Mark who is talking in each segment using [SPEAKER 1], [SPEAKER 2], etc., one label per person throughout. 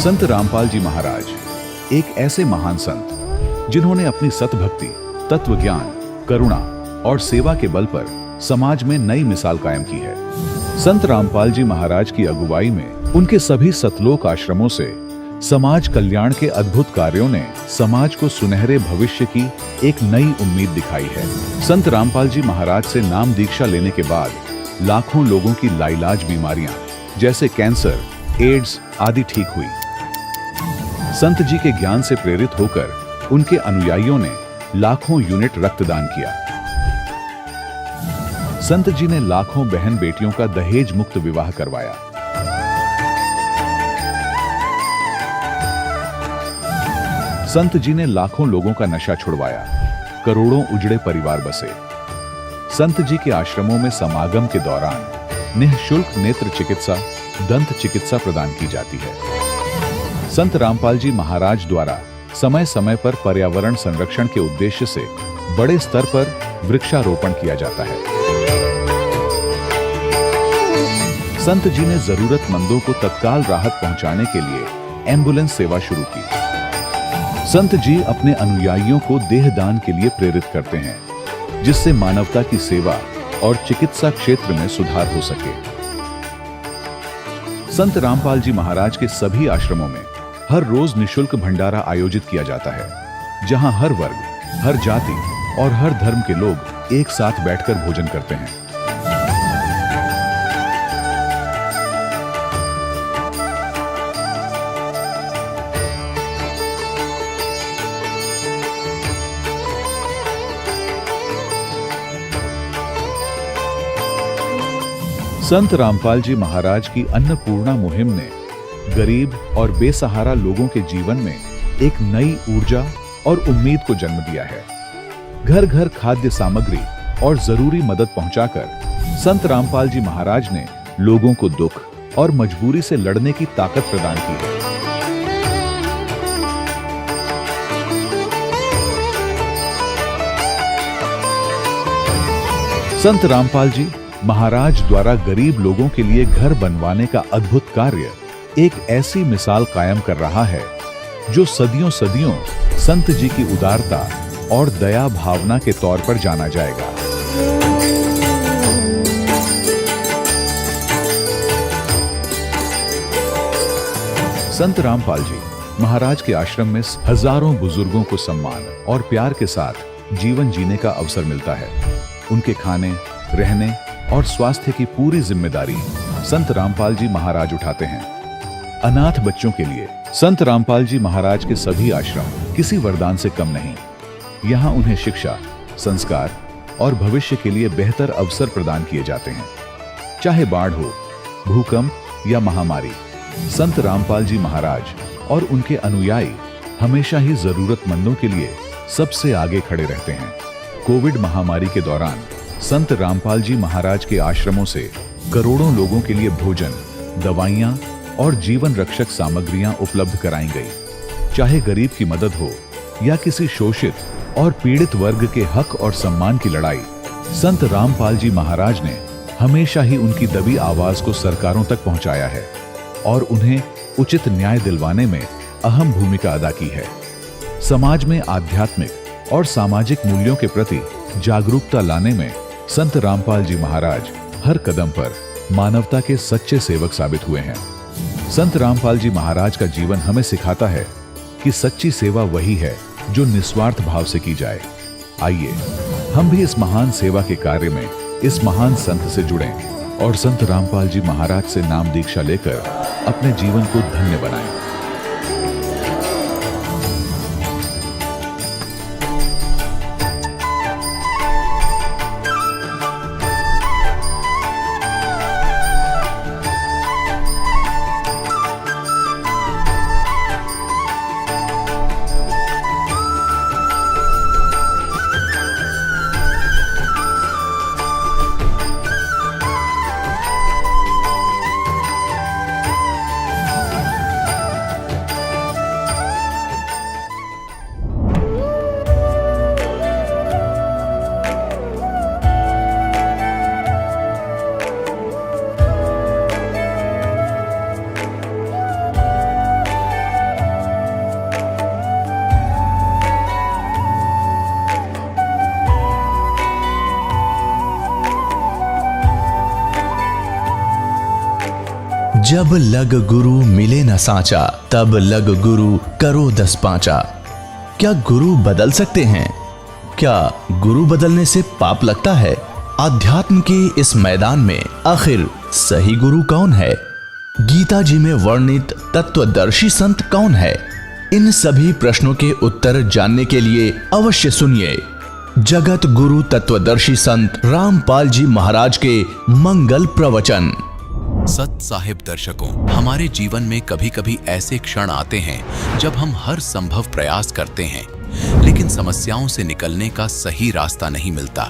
[SPEAKER 1] संत रामपाल जी महाराज एक ऐसे महान संत जिन्होंने अपनी सतभक्ति, तत्व ज्ञान, करुणा और सेवा के बल पर समाज में नई मिसाल कायम की है। संत रामपाल जी महाराज की अगुवाई में उनके सभी सतलोक आश्रमों से समाज कल्याण के अद्भुत कार्यों ने समाज को सुनहरे भविष्य की एक नई उम्मीद दिखाई है। संत रामपाल जी महाराज से नाम दीक्षा लेने के बाद लाखों लोगों की लाइलाज बीमारियां जैसे कैंसर, एड्स आदि ठीक हुई। संत जी के ज्ञान से प्रेरित होकर उनके अनुयायियों ने लाखों यूनिट रक्तदान किया। संत जी ने लाखों बहन बेटियों का दहेज मुक्त विवाह करवाया। संत जी ने लाखों लोगों का नशा छुड़वाया, करोड़ों उजड़े परिवार बसे। संत जी के आश्रमों में समागम के दौरान निःशुल्क नेत्र चिकित्सा, दंत चिकित्सा प्रदान की जाती है। संत रामपाल जी महाराज द्वारा समय समय पर पर्यावरण संरक्षण के उद्देश्य से बड़े स्तर पर वृक्षारोपण किया जाता है। संत जी ने जरूरतमंदों को तत्काल राहत पहुंचाने के लिए एम्बुलेंस सेवा शुरू की। संत जी अपने अनुयायियों को देहदान के लिए प्रेरित करते हैं, जिससे मानवता की सेवा और चिकित्सा क्षेत्र में सुधार हो सके। संत रामपाल जी महाराज के सभी आश्रमों में हर रोज निःशुल्क भंडारा आयोजित किया जाता है, जहां हर वर्ग, हर जाति और हर धर्म के लोग एक साथ बैठकर भोजन करते हैं। संत रामपाल जी महाराज की अन्नपूर्णा मुहिम ने गरीब और बेसहारा लोगों के जीवन में एक नई ऊर्जा और उम्मीद को जन्म दिया है। घर घर खाद्य सामग्री और जरूरी मदद पहुंचाकर संत रामपाल जी महाराज ने लोगों को दुख और मजबूरी से लड़ने की ताकत प्रदान की है। संत रामपाल जी महाराज द्वारा गरीब लोगों के लिए घर बनवाने का अद्भुत कार्य एक ऐसी मिसाल कायम कर रहा है जो सदियों सदियों संत जी की उदारता और दया भावना के तौर पर जाना जाएगा। संत रामपाल जी महाराज के आश्रम में हजारों बुजुर्गों को सम्मान और प्यार के साथ जीवन जीने का अवसर मिलता है। उनके खाने, रहने और स्वास्थ्य की पूरी जिम्मेदारी संत रामपाल जी महाराज उठाते हैं। अनाथ बच्चों के लिए संत रामपाल जी महाराज के सभी आश्रम किसी वरदान से कम नहीं। यहाँ उन्हें शिक्षा, संस्कार और भविष्य के लिए बेहतर अवसर प्रदान किए जाते हैं। चाहे बाढ़ हो, भूकंप या महामारी, संत रामपाल जी महाराज और उनके अनुयायी हमेशा ही जरूरतमंदों के लिए सबसे आगे खड़े रहते हैं। कोविड महामारी के दौरान संत रामपाल जी महाराज के आश्रमों से करोड़ों लोगों के लिए भोजन, दवाइयां और जीवन रक्षक सामग्रियां उपलब्ध कराई गई। चाहे गरीब की मदद हो या किसी शोषित और पीड़ित वर्ग के हक और सम्मान की लड़ाई, संत रामपाल जी महाराज ने हमेशा ही उनकी दबी आवाज को सरकारों तक पहुंचाया है और उन्हें उचित न्याय दिलवाने में अहम भूमिका अदा की है। समाज में आध्यात्मिक और सामाजिक मूल्यों के प्रति जागरूकता लाने में संत रामपाल जी महाराज हर कदम पर मानवता के सच्चे सेवक साबित हुए हैं। संत रामपाल जी महाराज का जीवन हमें सिखाता है कि सच्ची सेवा वही है जो निस्वार्थ भाव से की जाए। आइए हम भी इस महान सेवा के कार्य में इस महान संत से जुड़ें और संत रामपाल जी महाराज से नाम दीक्षा लेकर अपने जीवन को धन्य बनाएं।
[SPEAKER 2] जब लग गुरु मिले न साचा, तब लग गुरु करो 10 पांचा। क्या गुरु बदल सकते हैं? क्या गुरु बदलने से पाप लगता है? अध्यात्म के इस मैदान में आखिर सही गुरु कौन है? गीता जी में वर्णित तत्वदर्शी संत कौन है? इन सभी प्रश्नों के उत्तर जानने के लिए अवश्य सुनिए जगत गुरु तत्वदर्शी संत रामपाल जी महाराज के मंगल प्रवचन।
[SPEAKER 3] सत साहिब दर्शकों, हमारे जीवन में कभी कभी ऐसे क्षण आते हैं जब हम हर संभव प्रयास करते हैं, लेकिन समस्याओं से निकलने का सही रास्ता नहीं मिलता।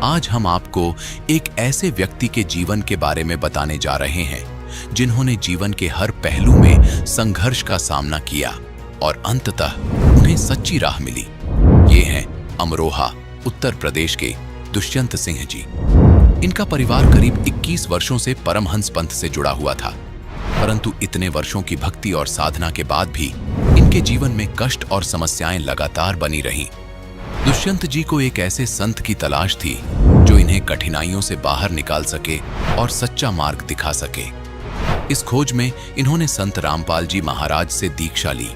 [SPEAKER 3] आज हम आपको एक ऐसे व्यक्ति के जीवन के बारे में बताने जा रहे हैं जिन्होंने जीवन के हर पहलू में संघर्ष का सामना किया और अंततः उन्हें सच्ची राह मिली। ये हैं अमरोहा, उत्तर प्रदेश के दुष्यंत सिंह जी। इनका परिवार करीब 21 वर्षों से परमहंस पंथ से जुड़ा हुआ था, परंतु इतने वर्षों की भक्ति और साधना के बाद भी इनके जीवन में कष्ट और समस्याएं लगातार बनी रहीं। दुष्यंत जी को एक ऐसे संत की तलाश थी जो इन्हें कठिनाइयों से बाहर निकाल सके और सच्चा मार्ग दिखा सके। इस खोज में इन्होंने संत रामपाल जी महाराज से दीक्षा ली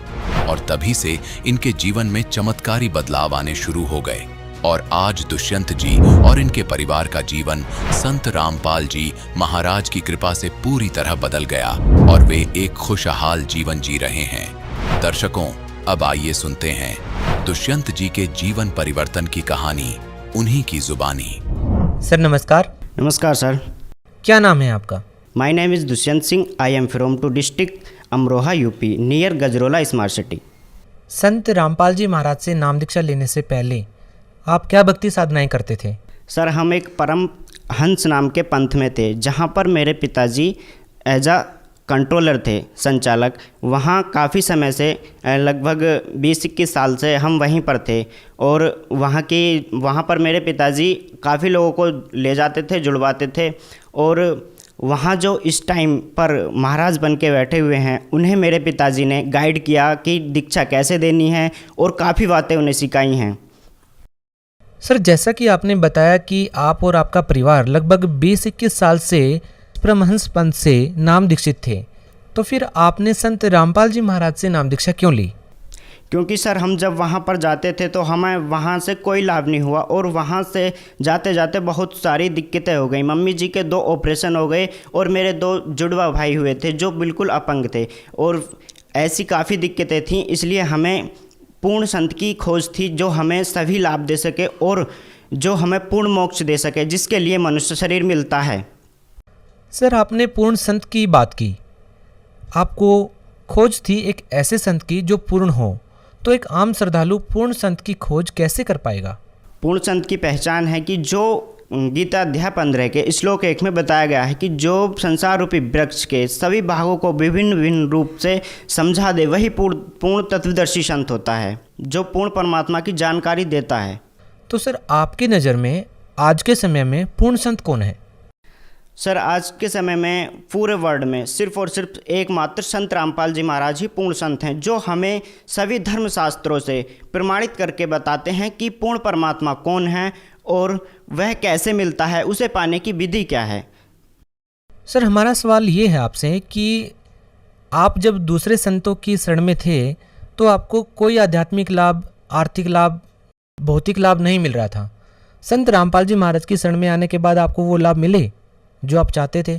[SPEAKER 3] और तभी से इनके जीवन में चमत्कारी बदलाव आने शुरू हो गए और आज दुष्यंत जी और इनके परिवार का जीवन संत रामपाल जी महाराज की कृपा से पूरी तरह बदल गया और वे एक खुशहाल जीवन जी रहे हैं। दर्शकों, अब आइए सुनते हैं दुष्यंत जी के जीवन परिवर्तन की कहानी उन्हीं की जुबानी।
[SPEAKER 4] सर नमस्कार।
[SPEAKER 5] नमस्कार सर।
[SPEAKER 4] क्या नाम है आपका?
[SPEAKER 5] My name is Dushyant Singh. I am from to district Amroha UP near Gajraula smart city.
[SPEAKER 4] Sant Rampal जी महाराज से नाम दीक्षा लेने से पहले आप क्या भक्ति साधनाएं करते थे?
[SPEAKER 5] सर हम एक परम हंस नाम के पंथ में थे जहाँ पर मेरे पिताजी एज अ कंट्रोलर थे, संचालक। वहाँ काफ़ी समय से लगभग 20-21 साल से हम वहीं पर थे और वहाँ पर मेरे पिताजी काफ़ी लोगों को ले जाते थे, जुड़वाते थे और वहाँ जो इस टाइम पर महाराज बन के बैठे हुए हैं उन्हें मेरे पिताजी ने गाइड किया कि दीक्षा कैसे देनी है और काफ़ी बातें उन्हें सिखाई हैं।
[SPEAKER 4] सर जैसा कि आपने बताया कि आप और आपका परिवार लगभग 20-21 साल से परमहंस पंथ से नाम दीक्षित थे, तो फिर आपने संत रामपाल जी महाराज से नाम दीक्षा क्यों ली?
[SPEAKER 5] क्योंकि सर हम जब वहाँ पर जाते थे तो हमें वहाँ से कोई लाभ नहीं हुआ और वहाँ से जाते जाते बहुत सारी दिक्कतें हो गई। मम्मी जी के 2 ऑपरेशन हो गए और मेरे 2 जुड़वा भाई हुए थे जो बिल्कुल अपंग थे और ऐसी काफ़ी दिक्कतें थीं। इसलिए हमें पूर्ण संत की खोज थी जो हमें सभी लाभ दे सके और जो हमें पूर्ण मोक्ष दे सके, जिसके लिए मनुष्य शरीर मिलता है।
[SPEAKER 4] सर आपने पूर्ण संत की बात की, आपको खोज थी एक ऐसे संत की जो पूर्ण हो, तो एक आम श्रद्धालु पूर्ण संत की खोज कैसे कर पाएगा?
[SPEAKER 5] पूर्ण संत की पहचान है कि जो गीता अध्याय 15 के श्लोक 1 में बताया गया है कि जो संसार रूपी वृक्ष के सभी भागों को विभिन्न विभिन्न रूप से समझा दे वही पूर्ण तत्वदर्शी संत होता है, जो पूर्ण परमात्मा की जानकारी देता है।
[SPEAKER 4] तो सर आपकी नज़र में आज के समय में पूर्ण संत कौन है?
[SPEAKER 5] सर आज के समय में पूरे वर्ल्ड में सिर्फ और सिर्फ एकमात्र संत रामपाल जी महाराज ही पूर्ण संत हैं, जो हमें सभी धर्मशास्त्रों से प्रमाणित करके बताते हैं कि पूर्ण परमात्मा कौन है और वह कैसे मिलता है, उसे पाने की विधि क्या है।
[SPEAKER 4] सर हमारा सवाल ये है आपसे कि आप जब दूसरे संतों की शरण में थे तो आपको कोई आध्यात्मिक लाभ, आर्थिक लाभ, भौतिक लाभ नहीं मिल रहा था। संत रामपाल जी महाराज की शरण में आने के बाद आपको वो लाभ मिले जो आप चाहते थे?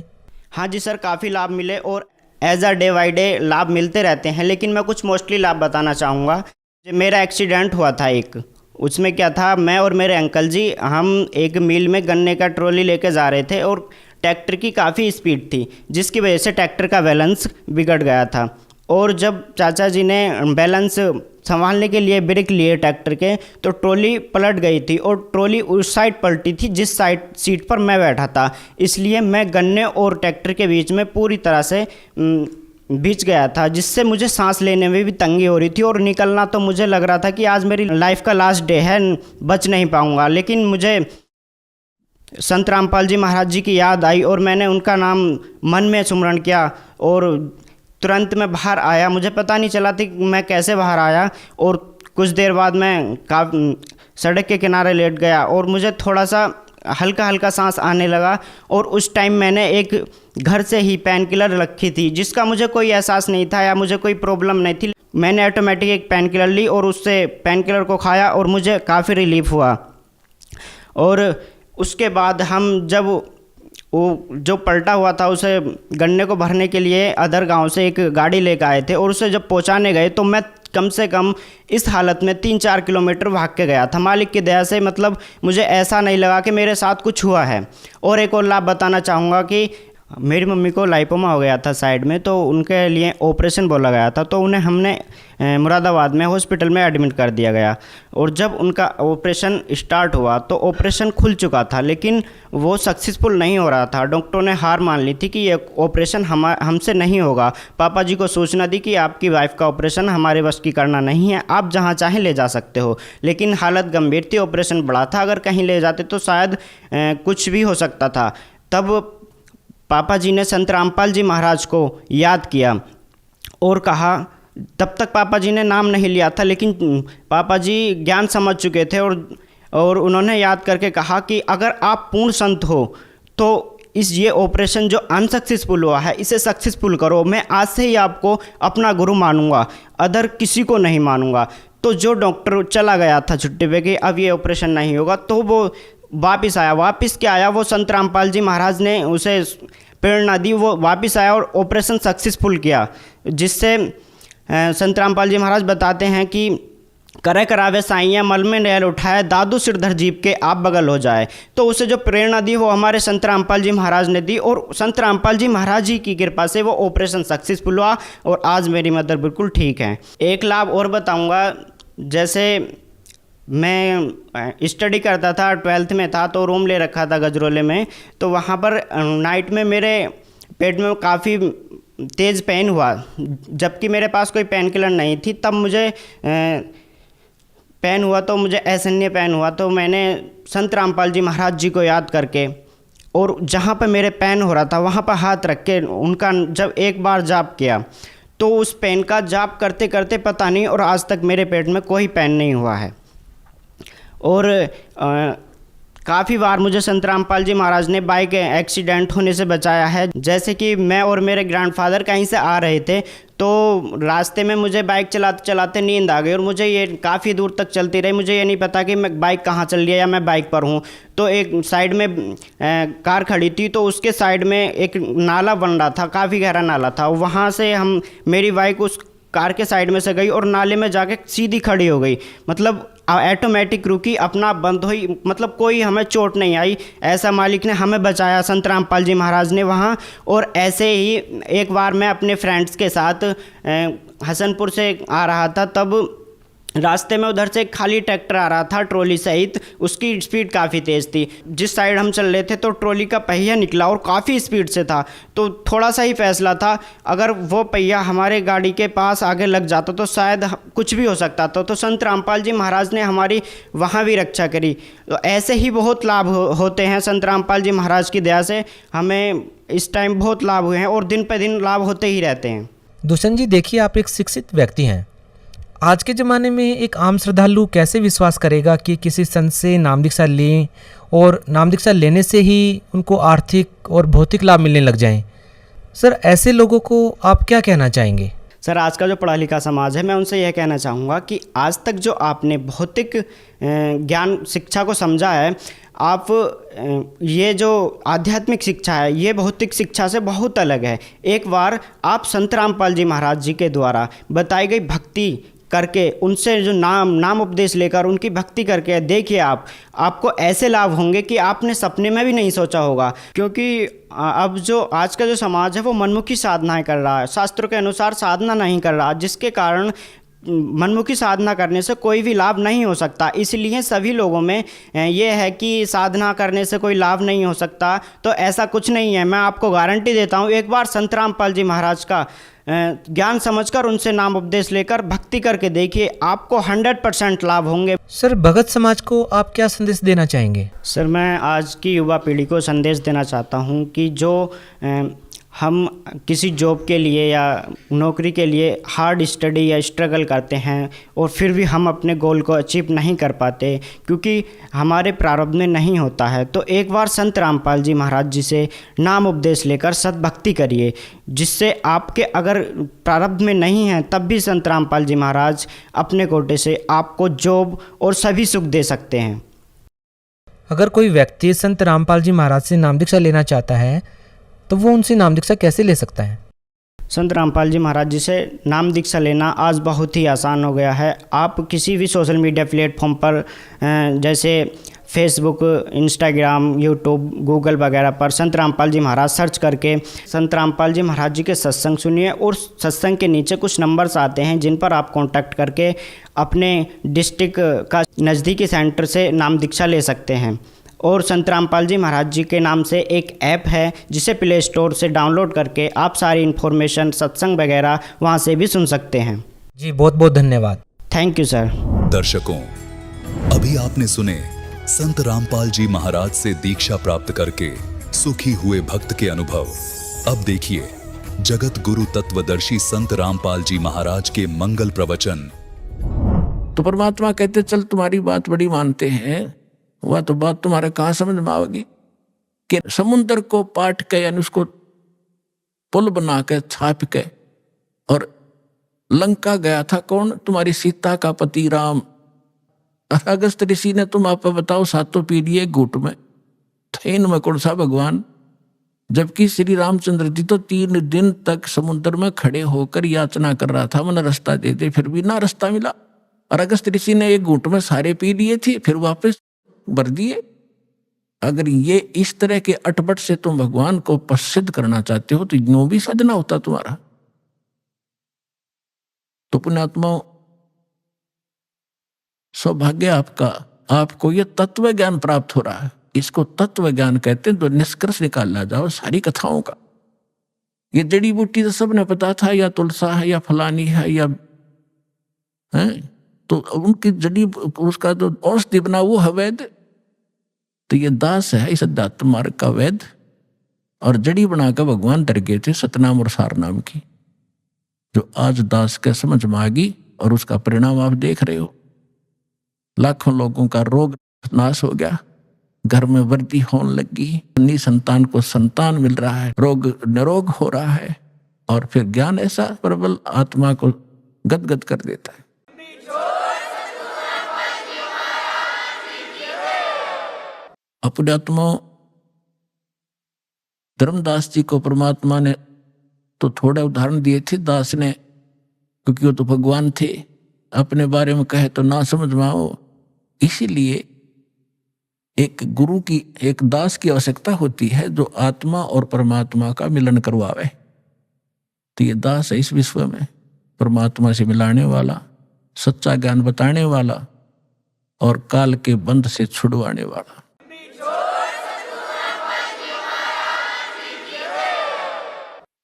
[SPEAKER 5] हाँ जी सर, काफ़ी लाभ मिले और as a day by day लाभ मिलते रहते हैं, लेकिन मैं कुछ मोस्टली लाभ बताना चाहूँगा। मेरा एक्सीडेंट हुआ था एक, उसमें क्या था, मैं और मेरे अंकल जी हम एक मिल में गन्ने का ट्रॉली लेके जा रहे थे और ट्रैक्टर की काफ़ी स्पीड थी जिसकी वजह से ट्रैक्टर का बैलेंस बिगड़ गया था और जब चाचा जी ने बैलेंस संभालने के लिए ब्रेक लिए ट्रैक्टर के तो ट्रॉली पलट गई थी और ट्रॉली उस साइड पलटी थी जिस साइड सीट पर मैं बैठा था, इसलिए मैं गन्ने और ट्रैक्टर के बीच में पूरी तरह से बिछ गया था, जिससे मुझे सांस लेने में भी तंगी हो रही थी और निकलना तो मुझे लग रहा था कि आज मेरी लाइफ का लास्ट डे है, बच नहीं पाऊँगा। लेकिन मुझे संत रामपाल जी महाराज जी की याद आई और मैंने उनका नाम मन में सुमरण किया और तुरंत मैं बाहर आया। मुझे पता नहीं चला था कि मैं कैसे बाहर आया और कुछ देर बाद मैं सड़क के किनारे लेट गया और मुझे थोड़ा सा हल्का हल्का सांस आने लगा। और उस टाइम मैंने एक घर से ही पेन किलर रखी थी, जिसका मुझे कोई एहसास नहीं था या मुझे कोई प्रॉब्लम नहीं थी। मैंने ऑटोमेटिक एक पेन किलर ली और उससे पेन किलर को खाया और मुझे काफ़ी रिलीफ हुआ। और उसके बाद हम जब वो जो पलटा हुआ था उसे गन्ने को भरने के लिए अदर गांव से एक गाड़ी लेकर आए थे, और उसे जब पहुंचाने गए तो मैं कम से कम इस हालत में 3-4 किलोमीटर भाग के गया था। मालिक की दया से मतलब मुझे ऐसा नहीं लगा कि मेरे साथ कुछ हुआ है। और एक और लाभ बताना चाहूँगा कि मेरी मम्मी को लाइपोमा हो गया था साइड में, तो उनके लिए ऑपरेशन बोला गया था, तो उन्हें हमने मुरादाबाद में हॉस्पिटल में एडमिट कर दिया गया। और जब उनका ऑपरेशन स्टार्ट हुआ तो ऑपरेशन खुल चुका था, लेकिन वो सक्सेसफुल नहीं हो रहा था। डॉक्टरों ने हार मान ली थी कि ये ऑपरेशन हमसे नहीं होगा। पापा जी को सूचना दी कि आपकी वाइफ का ऑपरेशन हमारे बस की करना नहीं है, आप जहाँ चाहें ले जा सकते हो। लेकिन हालत गंभीर थी, ऑपरेशन बड़ा था, अगर कहीं ले जाते तो शायद कुछ भी हो सकता था। तब पापा जी ने संत रामपाल जी महाराज को याद किया और कहा, तब तक पापा जी ने नाम नहीं लिया था, लेकिन पापा जी ज्ञान समझ चुके थे और उन्होंने याद करके कहा कि अगर आप पूर्ण संत हो तो ये ऑपरेशन जो अनसक्सेसफुल हुआ है इसे सक्सेसफुल करो। मैं आज से ही आपको अपना गुरु मानूंगा, अदर किसी को नहीं मानूंगा। तो जो डॉक्टर चला गया था छुट्टी पे कि अब ये ऑपरेशन नहीं होगा, तो वो वापस आया। वापस क्या आया, वो संत रामपाल जी महाराज ने उसे प्रेरणा दी, वो वापस आया और ऑपरेशन सक्सेसफुल किया। जिससे संत रामपाल जी महाराज बताते हैं कि करे करावे साइयाँ मल में नैल उठाए, दादू सिरधर जीप के आप बगल हो जाए। तो उसे जो प्रेरणा दी वो हमारे संत रामपाल जी महाराज ने दी, और संत रामपाल जी महाराज जी की कृपा से वो ऑपरेशन सक्सेसफुल हुआ और आज मेरी मदर बिल्कुल ठीक है। एक लाभ और बताऊँगा, जैसे मैं स्टडी करता था, 12th में था, तो रूम ले रखा था गजरोले में। तो वहाँ पर नाइट में मेरे पेट में काफ़ी तेज़ पेन हुआ, जबकि मेरे पास कोई पेन किलर नहीं थी। तब मुझे पेन हुआ, तो मुझे असहनीय पेन हुआ। तो मैंने संत रामपाल जी महाराज जी को याद करके और जहाँ पर मेरे पेन हो रहा था वहाँ पर हाथ रख के उनका जब एक बार जाप किया, तो उस पेन का जाप करते करते पता नहीं, और आज तक मेरे पेट में कोई पेन नहीं हुआ है। और काफ़ी बार मुझे संत रामपाल जी महाराज ने बाइक एक्सीडेंट होने से बचाया है। जैसे कि मैं और मेरे ग्रैंडफादर कहीं से आ रहे थे, तो रास्ते में मुझे बाइक चलाते चलाते नींद आ गई और मुझे ये काफ़ी दूर तक चलती रही। मुझे ये नहीं पता कि मैं बाइक कहाँ चल रही है या मैं बाइक पर हूँ। तो एक साइड में कार खड़ी थी, तो उसके साइड में एक नाला बन रहा था, काफ़ी गहरा नाला था। वहाँ से मेरी बाइक उस कार के साइड में से गई और नाले में जाके सीधी खड़ी हो गई। मतलब ऑटोमेटिक रुकी, अपना बंद हुई, मतलब कोई हमें चोट नहीं आई। ऐसा मालिक ने हमें बचाया, संत रामपाल जी महाराज ने वहाँ। और ऐसे ही एक बार मैं अपने फ्रेंड्स के साथ हसनपुर से आ रहा था, तब रास्ते में उधर से एक खाली ट्रैक्टर आ रहा था ट्रॉली सहित। उसकी स्पीड काफ़ी तेज़ थी। जिस साइड हम चल रहे थे तो ट्रॉली का पहिया निकला और काफ़ी स्पीड से था। तो थोड़ा सा ही फैसला था, अगर वो पहिया हमारे गाड़ी के पास आगे लग जाता तो शायद कुछ भी हो सकता था। तो संत रामपाल जी महाराज ने हमारी वहाँ भी रक्षा करी। तो ऐसे ही बहुत लाभ होते हैं संत रामपाल जी महाराज की दया से। हमें इस टाइम बहुत लाभ हुए हैं और दिन पर दिन लाभ होते ही रहते हैं।
[SPEAKER 4] दुष्यंत जी, देखिए आप एक शिक्षित व्यक्ति हैं। आज के ज़माने में एक आम श्रद्धालु कैसे विश्वास करेगा कि किसी संत से नाम दीक्षा लें और नाम दीक्षा लेने से ही उनको आर्थिक और भौतिक लाभ मिलने लग जाएं? सर, ऐसे लोगों को आप क्या कहना चाहेंगे?
[SPEAKER 5] सर, आज का जो पढ़ा लिखा समाज है, मैं उनसे यह कहना चाहूँगा कि आज तक जो आपने भौतिक ज्ञान शिक्षा को समझा है, आप ये जो आध्यात्मिक शिक्षा है ये भौतिक शिक्षा से बहुत अलग है। एक बार आप संत रामपाल जी महाराज जी के द्वारा बताई गई भक्ति करके, उनसे जो नाम उपदेश लेकर उनकी भक्ति करके देखिए, आपको ऐसे लाभ होंगे कि आपने सपने में भी नहीं सोचा होगा। क्योंकि अब जो आज का जो समाज है वो मनमुखी साधनाएं कर रहा है, शास्त्रों के अनुसार साधना नहीं कर रहा, जिसके कारण मनमुखी साधना करने से कोई भी लाभ नहीं हो सकता। इसलिए सभी लोगों में ये है कि साधना करने से कोई लाभ नहीं हो सकता, तो ऐसा कुछ नहीं है। मैं आपको गारंटी देता हूँ, एक बार संत रामपाल जी महाराज का ज्ञान समझकर उनसे नाम उपदेश लेकर भक्ति करके देखिए, आपको 100% लाभ होंगे।
[SPEAKER 4] सर, भगत समाज को आप क्या संदेश देना चाहेंगे?
[SPEAKER 5] सर, मैं आज की युवा पीढ़ी को संदेश देना चाहता हूँ कि जो हम किसी जॉब के लिए या नौकरी के लिए हार्ड स्टडी या स्ट्रगल करते हैं और फिर भी हम अपने गोल को अचीव नहीं कर पाते क्योंकि हमारे प्रारब्ध में नहीं होता है, तो एक बार संत रामपाल जी महाराज जी से नाम उपदेश लेकर सद्भक्ति करिए, जिससे आपके अगर प्रारब्ध में नहीं है तब भी संत रामपाल जी महाराज अपने कोटे से आपको जॉब और सभी सुख दे सकते हैं।
[SPEAKER 4] अगर कोई व्यक्ति संत रामपाल जी महाराज से नाम दीक्षा लेना चाहता है तो वो उनसे नाम दीक्षा कैसे ले सकता है?
[SPEAKER 5] संत रामपाल जी महाराज जी से नाम दीक्षा लेना आज बहुत ही आसान हो गया है। आप किसी भी सोशल मीडिया प्लेटफॉर्म पर जैसे फेसबुक, इंस्टाग्राम, यूट्यूब, गूगल वगैरह पर संत रामपाल जी महाराज सर्च करके संत रामपाल जी महाराज जी के सत्संग सुनिए और सत्संग के नीचे कुछ नंबर्स आते हैं जिन पर आप कांटेक्ट करके अपने डिस्ट्रिक्ट का नज़दीकी सेंटर से नाम दीक्षा ले सकते हैं। और संत रामपाल जी महाराज जी के नाम से एक ऐप है जिसे प्ले स्टोर से डाउनलोड करके आप सारी इन्फॉर्मेशन, सत्संग वगैरह वहाँ से भी सुन सकते हैं।
[SPEAKER 4] जी बहुत बहुत धन्यवाद।
[SPEAKER 5] Thank you sir.
[SPEAKER 6] दर्शकों, अभी आपने सुने संत रामपाल जी महाराज से दीक्षा प्राप्त करके सुखी हुए भक्त के अनुभव। अब देखिए जगत गुरु तत्वदर्शी संत रामपाल जी महाराज के मंगल प्रवचन।
[SPEAKER 7] तो परमात्मा कहते चल तुम्हारी बात बड़ी मानते हैं, वह तो बात तुम्हारे कहाँ समझ में आवेगी कि समुद्र को पाट के यानी उसको पुल बना के छाप के और लंका गया था कौन? तुम्हारी सीता का पति राम। अगस्त ऋषि ने तुम आप बताओ सातों पीढ़ी एक घूट में थे, इनमें कौन सा भगवान? जबकि श्री रामचंद्र जी तो 3 दिन तक समुद्र में खड़े होकर याचना कर रहा था, मैंने रास्ता दे दे, फिर भी ना रास्ता मिला। और अगस्त ऋषि ने एक घूट में सारे पी लिए थे, फिर वापस भर दिए। अगर ये इस तरह के अटपट से तुम भगवान को प्रसिद्ध करना चाहते हो तो यूं भी साधना होता तुम्हारा। तो पुण्यात्माओं, सौभाग्य आपका, आपको ये तत्व ज्ञान प्राप्त हो रहा है। इसको तत्व ज्ञान कहते हैं। तो निष्कर्ष निकालना जाओ सारी कथाओं का। ये जड़ी बूटी तो सबने पता था, या तुलसा है या फलानी है या है, तो उनकी जड़ी उसका तो औषधि बना वो है वैद्य। तो ये दास है इस अध्यात्म मार्ग का वैद्य, और जड़ी बनाकर भगवान डर गए थे सतनाम और सारनाम की, जो आज दास के समझ में आ गई। और उसका परिणाम आप देख रहे हो, लाखों लोगों का रोग नाश हो गया, घर में वृद्धि होने लगी, अपनी संतान को संतान मिल रहा है, रोग निरोग हो रहा है। और फिर ज्ञान ऐसा प्रबल आत्मा को गदगद कर देता है। अपने आत्मा धर्मदास जी को परमात्मा ने तो थोड़े उदाहरण दिए थे दास ने, क्योंकि वो तो भगवान थे, अपने बारे में कहे तो ना समझ में आओ। इसीलिए एक गुरु की, एक दास की आवश्यकता होती है जो आत्मा और परमात्मा का मिलन करवावे। तो ये दास है इस विश्व में परमात्मा से मिलाने वाला, सच्चा ज्ञान बताने वाला और काल के बंध से छुड़वाने वाला।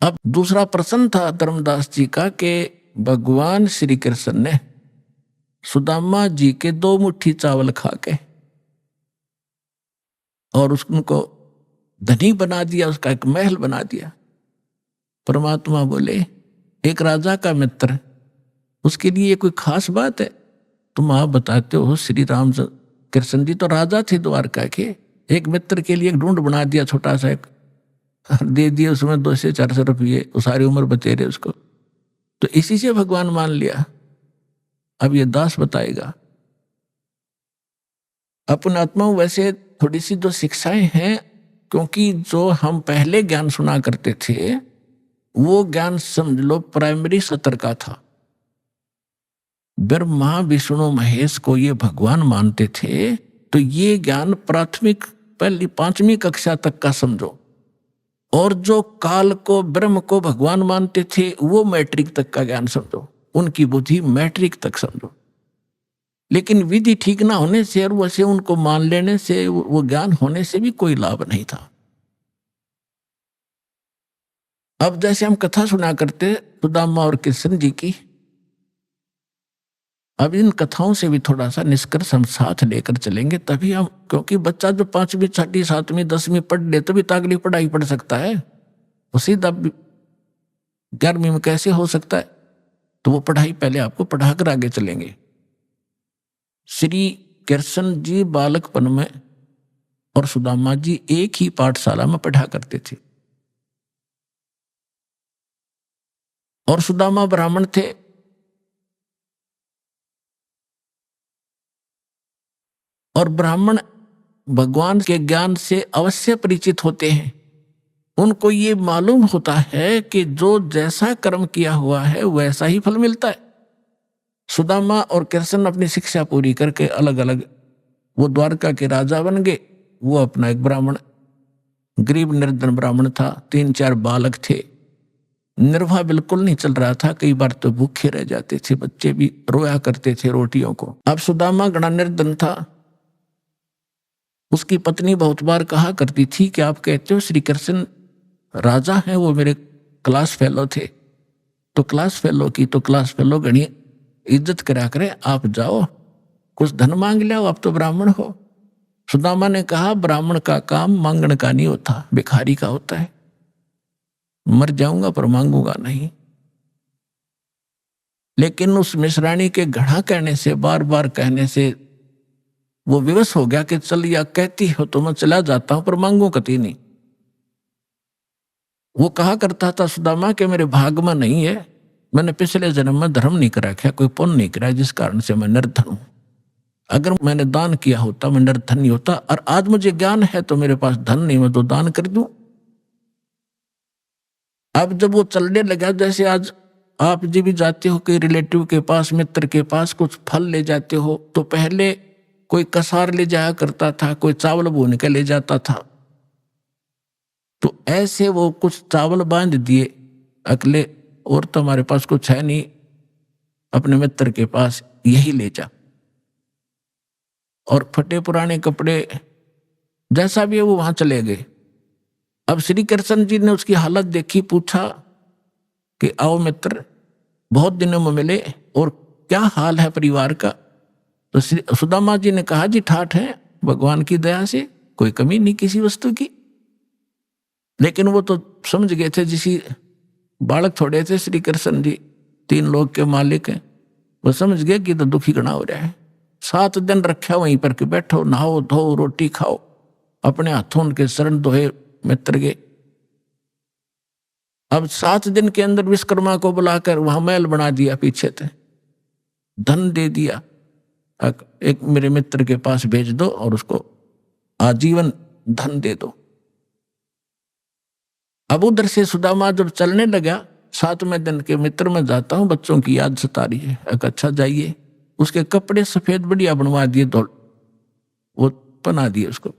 [SPEAKER 7] अब दूसरा प्रश्न था धर्मदास जी का कि भगवान श्री कृष्ण ने सुदामा जी के 2 मुट्ठी चावल खा के और उनको धनी बना दिया, उसका एक महल बना दिया। परमात्मा बोले एक राजा का मित्र, उसके लिए ये कोई खास बात है? तुम आप बताते हो श्री राम कृष्ण जी तो राजा थे द्वारका के, एक मित्र के लिए एक ढूंढ बना दिया छोटा सा, एक दे दिए उसमें 200 से 400 रुपये, वो सारी उम्र बतेरे उसको, तो इसी से भगवान मान लिया। अब ये दास बताएगा। अपन आत्माओं वैसे थोड़ी सी जो शिक्षाएं हैं, क्योंकि जो हम पहले ज्ञान सुना करते थे वो ज्ञान समझ लो प्राइमरी स्तर का था। ब्रह्मा विष्णु महेश को ये भगवान मानते थे, तो ये ज्ञान प्राथमिक पहली 5वीं कक्षा तक का समझो। और जो काल को ब्रह्म को भगवान मानते थे वो मैट्रिक तक का ज्ञान समझो, उनकी बुद्धि मैट्रिक तक समझो। लेकिन विधि ठीक ना होने से और वैसे उनको मान लेने से, वो ज्ञान होने से भी कोई लाभ नहीं था। अब जैसे हम कथा सुना करते सुदामा और कृष्ण जी की, अब इन कथाओं से भी थोड़ा सा निष्कर्ष हम साथ लेकर चलेंगे, तभी हम, क्योंकि बच्चा जो 5वीं 6वीं 7वीं 10वीं पढ़ ले तभी तो अगली पढ़ाई पढ़ सकता है। वो सीधा 11वीं में कैसे हो सकता है? तो वो पढ़ाई पहले आपको पढ़ाकर आगे चलेंगे। श्री कृष्ण जी बालकपन में और सुदामा जी एक ही पाठशाला में पढ़ा करते थे। और सुदामा ब्राह्मण थे, और ब्राह्मण भगवान के ज्ञान से अवश्य परिचित होते हैं। उनको ये मालूम होता है कि जो जैसा कर्म किया हुआ है वैसा ही फल मिलता है। सुदामा और कृष्ण अपनी शिक्षा पूरी करके अलग अलग वो द्वारका के राजा बन गए। वो अपना एक ब्राह्मण, गरीब निर्धन ब्राह्मण था, 3-4 बालक थे, निर्वाह बिल्कुल नहीं चल रहा था, कई बार तो भूखे रह जाते थे, बच्चे भी रोया करते थे रोटियों को। अब सुदामा गणा निर्धन था। उसकी पत्नी बहुत बार कहा करती थी कि आप कहते हो श्री कृष्ण राजा हैं, वो मेरे क्लास फेलो थे, तो क्लास फेलो की तो क्लास फेलो गणी इज्जत करा करे, आप जाओ कुछ धन मांग लिया, आप तो ब्राह्मण हो। सुदामा ने कहा ब्राह्मण का काम मांगने का नहीं होता, भिखारी का होता है। मर जाऊंगा पर मांगूंगा नहीं। लेकिन उस मिश्राणी के घड़ा कहने से, बार बार कहने से वो विवश हो गया कि चल या कहती हो तो मैं चला जाता हूं पर मांगू कति नहीं। वो कहा करता था सुदामा कि मेरे भाग में नहीं है, मैंने पिछले जन्म में धर्म नहीं करा, क्या कोई पुण्य नहीं करा, जिस कारण से मैं निर्धन हूं। अगर मैंने दान किया होता मैं निर्धन नहीं होता, और आज मुझे ज्ञान है तो मेरे पास धन नहीं, मैं तो दान कर दूं। अब जब वो चलने लगा, जैसे आज आप जी भी जाते हो कि रिलेटिव के पास, मित्र के पास कुछ फल ले जाते हो, तो पहले कोई कसार ले जाया करता था, कोई चावल भून के ले जाता था। तो ऐसे वो कुछ चावल बांध दिए अकेले, और तो हमारे पास कुछ है नहीं, अपने मित्र के पास यही ले जा। और फटे पुराने कपड़े जैसा भी है वो वहां चले गए। अब श्री कृष्ण जी ने उसकी हालत देखी, पूछा कि आओ मित्र, बहुत दिनों में मिले और क्या हाल है परिवार का? तो श्री सुदामा जी ने कहा जी ठाठ है, भगवान की दया से कोई कमी नहीं किसी वस्तु की। लेकिन वो तो समझ गए थे, जिसी बालक थोड़े थे श्री कृष्ण जी, 3 लोग के मालिक हैं, वो समझ गए कि तो दुखी गणा हो रहा है। 7 दिन रखा वहीं पर कि बैठो, नहाओ धो, रोटी खाओ, अपने हाथों उनके शरण दोहे मित्र गए। अब 7 दिन के अंदर विश्वकर्मा को बुलाकर वहां महल बना दिया, पीछे थे, धन दे दिया, एक मेरे मित्र के पास भेज दो और उसको आजीवन धन दे दो। अब उधर से सुदामा जब चलने लगा, 7वें दिन के मित्र में जाता हूं, बच्चों की याद सता रही है। अच्छा जाइए। उसके कपड़े सफेद बढ़िया बनवा दिए, धोल वो पहना दिए उसको।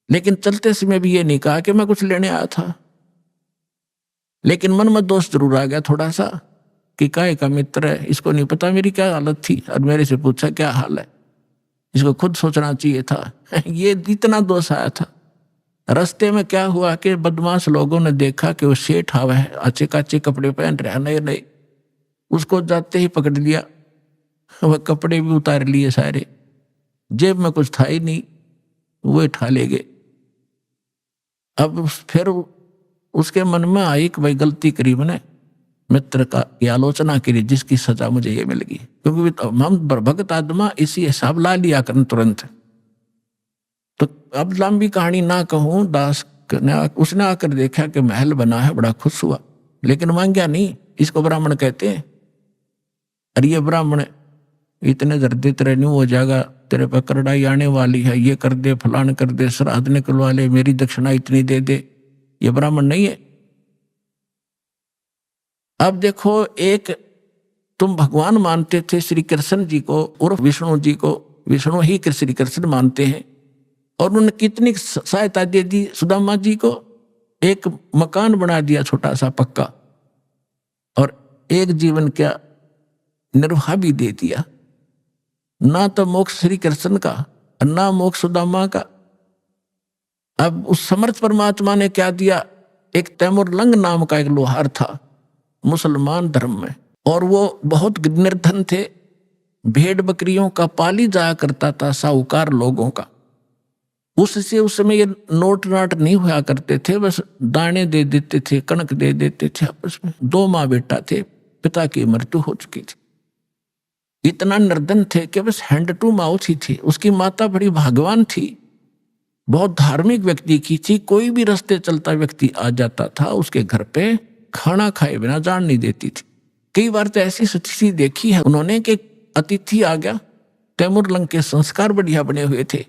[SPEAKER 7] लेकिन चलते समय भी ये नहीं कहा कि मैं कुछ लेने आया था। लेकिन मन में दोष जरूर आ गया थोड़ा सा कि काहे का मित्र है, इसको नहीं पता मेरी क्या हालत थी, और मेरे से पूछा क्या हाल है, इसको खुद सोचना चाहिए था। ये इतना दोष आया था। रास्ते में क्या हुआ कि बदमाश लोगों ने देखा कि वो सेठ आवा है, अच्छे काचे कपड़े पहन रहा, नए नए, उसको जाते ही पकड़ लिया। वह कपड़े भी उतार लिए सारे, जेब में कुछ था ही नहीं, वो उठा ले गए। अब फिर उसके मन में आई कि भाई गलती करी मैंने, मित्र का की आलोचना करी, जिसकी सजा मुझे ये मिल गई। क्योंकि हम भगत आत्मा इसी हिसाब ला लिया करन तुरंत। तो अब लंबी कहानी ना कहूं, दास उसने आकर देखा कि महल बना है, बड़ा खुश हुआ, लेकिन मांगा नहीं। इसको ब्राह्मण कहते हैं। अरे ये ब्राह्मण इतने जर्दे तेरे नहीं हो जाएगा, तेरे पर करड़ाई आने वाली है, ये कर दे, फलान कर दे, श्राद्ध निकलवा ले, मेरी दक्षिणा इतनी दे दे। ये ब्राह्मण नहीं है। अब देखो, एक तुम भगवान मानते थे श्री कृष्ण जी को उर्फ विष्णु जी को, विष्णु ही श्री कृष्ण मानते हैं, और उन्होंने कितनी सहायता दे दी सुदामा जी को। एक मकान बना दिया छोटा सा पक्का, और एक जीवन का निर्वाह भी दे दिया। ना तो मोक्ष श्री कृष्ण का, ना मोक्ष सुदामा का। अब उस समर्थ परमात्मा ने क्या दिया, एक तैमूर लंग नाम का एक लोहार था मुसलमान धर्म में, और वो बहुत निर्धन थे, भेड़ बकरियों का पाली जाया करता था, साहूकार लोगों का। उससे उस समय ये नोट नाट नहीं हुआ करते थे, बस दाने दे देते थे, कणक दे देते थे आपस में। 2 माँ बेटा थे, पिता की मृत्यु हो चुकी थी। इतना निर्धन थे कि बस हैंड टू माउथ ही थी। उसकी माता बड़ी भाग्यवान थी, बहुत धार्मिक व्यक्ति की थी। कोई भी रास्ते चलता व्यक्ति आ जाता था, उसके घर पे खाना खाए बिना जान नहीं देती थी। कई बार तो ऐसी स्थिति देखी है उन्होंने कि अतिथि आ गया, तैमूर लंग के संस्कार बढ़िया बने हुए थे,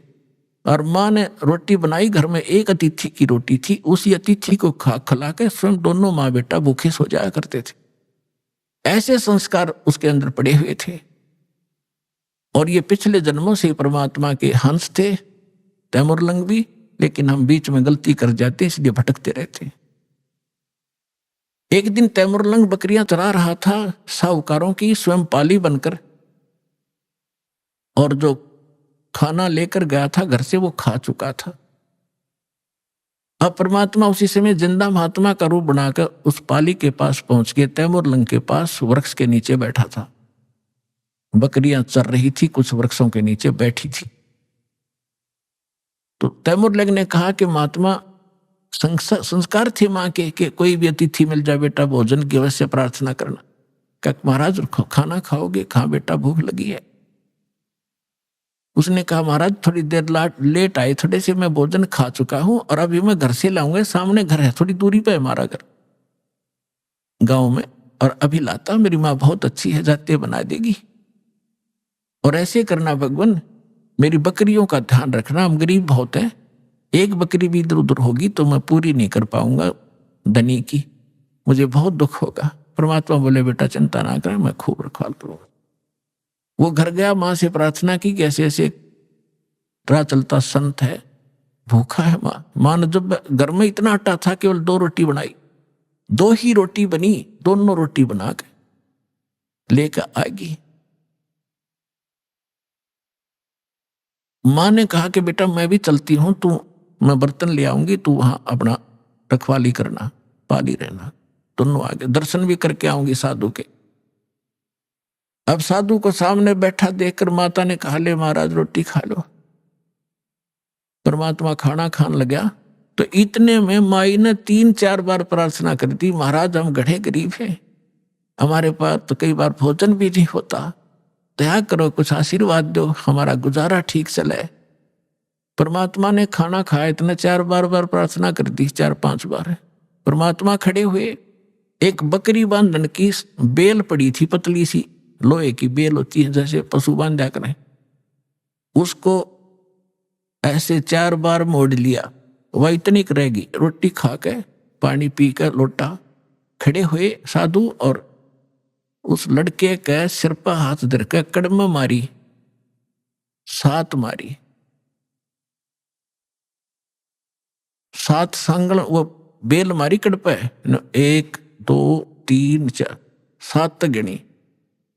[SPEAKER 7] और माँ ने रोटी बनाई, घर में एक अतिथि की रोटी थी, उसी अतिथि को खिला के स्वयं दोनों माँ बेटा भूखे सो जाया करते थे। ऐसे संस्कार उसके अंदर पड़े हुए थे। और ये पिछले जन्मों से परमात्मा के हंस थे तैमूर लंग भी, लेकिन हम बीच में गलती कर जाते इसलिए भटकते रहते। एक दिन तैमूर लंग बकरियां चरा रहा था साहूकारों की, स्वयं पाली बनकर, और जो खाना लेकर गया था घर से वो खा चुका था। अब परमात्मा उसी समय जिंदा महात्मा का रूप बनाकर उस पाली के पास पहुंच के तैमूर लंग के पास वृक्ष के नीचे बैठा था। बकरियां चर रही थी, कुछ वृक्षों के नीचे बैठी थी। तो तैमूर लंग ने कहा कि महात्मा, संस्कार थे माँ के कि कोई भी अतिथि मिल जाए बेटा भोजन की अवश्य प्रार्थना करना। क्या महाराज खाना खाओगे? कहाँ बेटा, भूख लगी है। उसने कहा महाराज थोड़ी देर लेट आए, थोड़े से मैं भोजन खा चुका हूं और अभी मैं घर से लाऊंगा, सामने घर है, थोड़ी दूरी पे है हमारा घर गांव में, और अभी लाता। मेरी माँ बहुत अच्छी है, जाते बना देगी। और ऐसे करना भगवान, मेरी बकरियों का ध्यान रखना, हम गरीब बहुत है, एक बकरी भी इधर उधर होगी तो मैं पूरी नहीं कर पाऊंगा धनी की, मुझे बहुत दुख होगा। परमात्मा बोले बेटा चिंता ना करें, मैं खूब रखवाल करूंगा। वो घर गया, माँ से प्रार्थना की कि ऐसे ऐसे राह चलता संत है, भूखा है। माँ ने जब घर में इतना आटा था, केवल 2 रोटी बनाई, 2 ही रोटी बनी, दोनों रोटी बना के लेकर आएगी। माँ ने कहा कि बेटा मैं भी चलती हूं, मैं बर्तन ले आऊंगी, तू वहां अपना रखवाली करना, पाली रहना। दोनों आगे दर्शन भी करके आऊंगी साधु के। अब साधु को सामने बैठा देखकर माता ने कहा ले महाराज रोटी खा लो। परमात्मा खाना खान लगा तो इतने में माई ने 3-4 बार प्रार्थना कर दी, महाराज हम गढ़े गरीब हैं, हमारे पास तो कई बार भोजन भी नहीं होता, दया करो, कुछ आशीर्वाद दो, हमारा गुजारा ठीक चले। परमात्मा ने खाना खाया, इतना 4 बार प्रार्थना कर दी, 4-5 बार। परमात्मा खड़े हुए, एक बकरी बांधन की बेल पड़ी थी, पतली सी लोहे की बेल होती है जैसे पशु बांधा करें, उसको ऐसे 4 बार मोड़ लिया, वह इतनी रहेगी। रोटी खा के पानी पी कर लोटा खड़े हुए साधु, और उस लड़के के सिर पर हाथ धर के कड़म मारी, 7 मारी, 7 सांगल वो बेल मारी कड़ पे, 1 2 3 4 7 तक गिनी।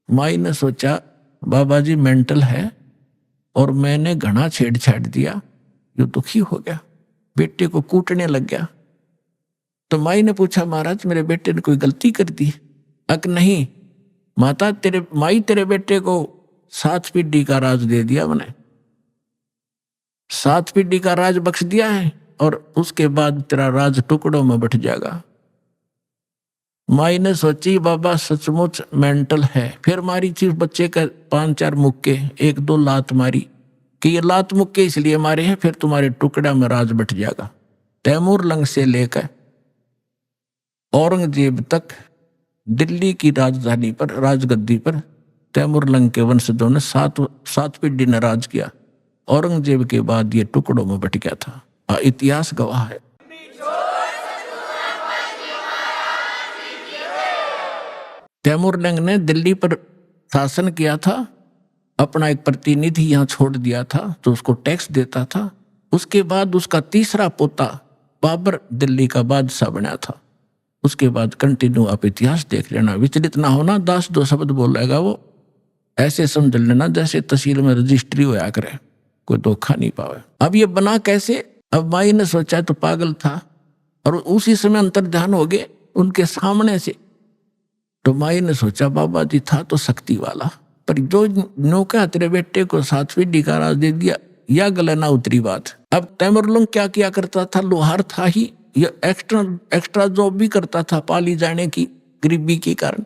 [SPEAKER 7] माई ने सोचा बाबा जी मेंटल है और मैंने घना छेड़छाड़ दिया, जो दुखी हो गया, बेटे को कूटने लग गया। तो माई ने पूछा महाराज मेरे बेटे ने कोई गलती कर दी? अक नहीं माता, तेरे बेटे को 7 पीढ़ी का राज दे दिया मैंने, 7 पीढ़ी का राज बख्श दिया है, और उसके बाद तेरा राज टुकड़ों में बट जाएगा। माई ने सोची बाबा सचमुच मेंटल है। फिर मारी थी बच्चे का 5-4 मुक्के, 1-2 लात मारी कि ये लात मुक्के इसलिए मारे हैं, फिर तुम्हारे टुकड़ा में राज बट जाएगा। तैमूर लंग से लेकर औरंगजेब तक दिल्ली की राजधानी पर, राजगद्दी पर तैमूर लंग के वंशजों ने 7 पीढ़ी ने राज किया। औरंगजेब के बाद ये टुकड़ों में बट गया था, इतिहास गवाह है। तैमूर लंग ने दिल्ली पर शासन किया था, अपना एक प्रतिनिधि यहाँ छोड़ दिया था तो उसको टैक्स देता था। उसके बाद उसका तीसरा पोता बाबर दिल्ली का बादशाह बना था। उसके बाद कंटिन्यू आप इतिहास देख लेना, विचलित ना होना, 10-2 शब्द बोलेगा वो ऐसे समझ लेना जैसे तहसील में रजिस्ट्री होया करे, कोई धोखा नहीं पावे। अब ये बना कैसे? अब माई ने सोचा तो पागल था, और उसी समय अंतर ध्यान हो गए उनके सामने से। तो माई ने सोचा बाबा जी था तो शक्ति वाला, पर जो नौका तेरे बेटे को 7 पीढ़ी का राज दे दिया, या गले ना उतरी बात। अब तैमूरलंग क्या किया करता था, लोहार था ही, ये एक्स्ट्रा जॉब भी करता था पाली जाने की गरीबी के कारण।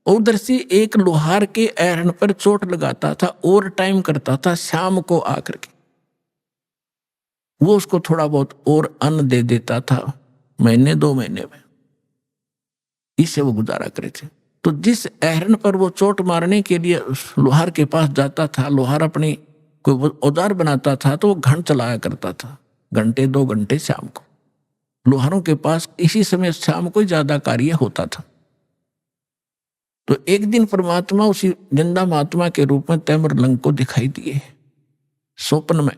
[SPEAKER 7] उधर से एक लोहार के एरन पर चोट लगाता था, ओवर टाइम करता था शाम को आकर के, वो उसको थोड़ा बहुत और अन्न दे देता था महीने 2 महीने में, इससे वो गुजारा करे थे। तो जिस एरन पर वो चोट मारने के लिए उस लोहार के पास जाता था, लोहार अपनी कोई औजार बनाता था तो वो घंट चलाया करता था, घंटे 2 घंटे शाम को। लोहारों के पास इसी समय शाम को ज्यादा कार्य होता था। तो एक दिन परमात्मा उसी जिंदा महात्मा के रूप में तैमूरलंग को दिखाई दिए स्वप्न में,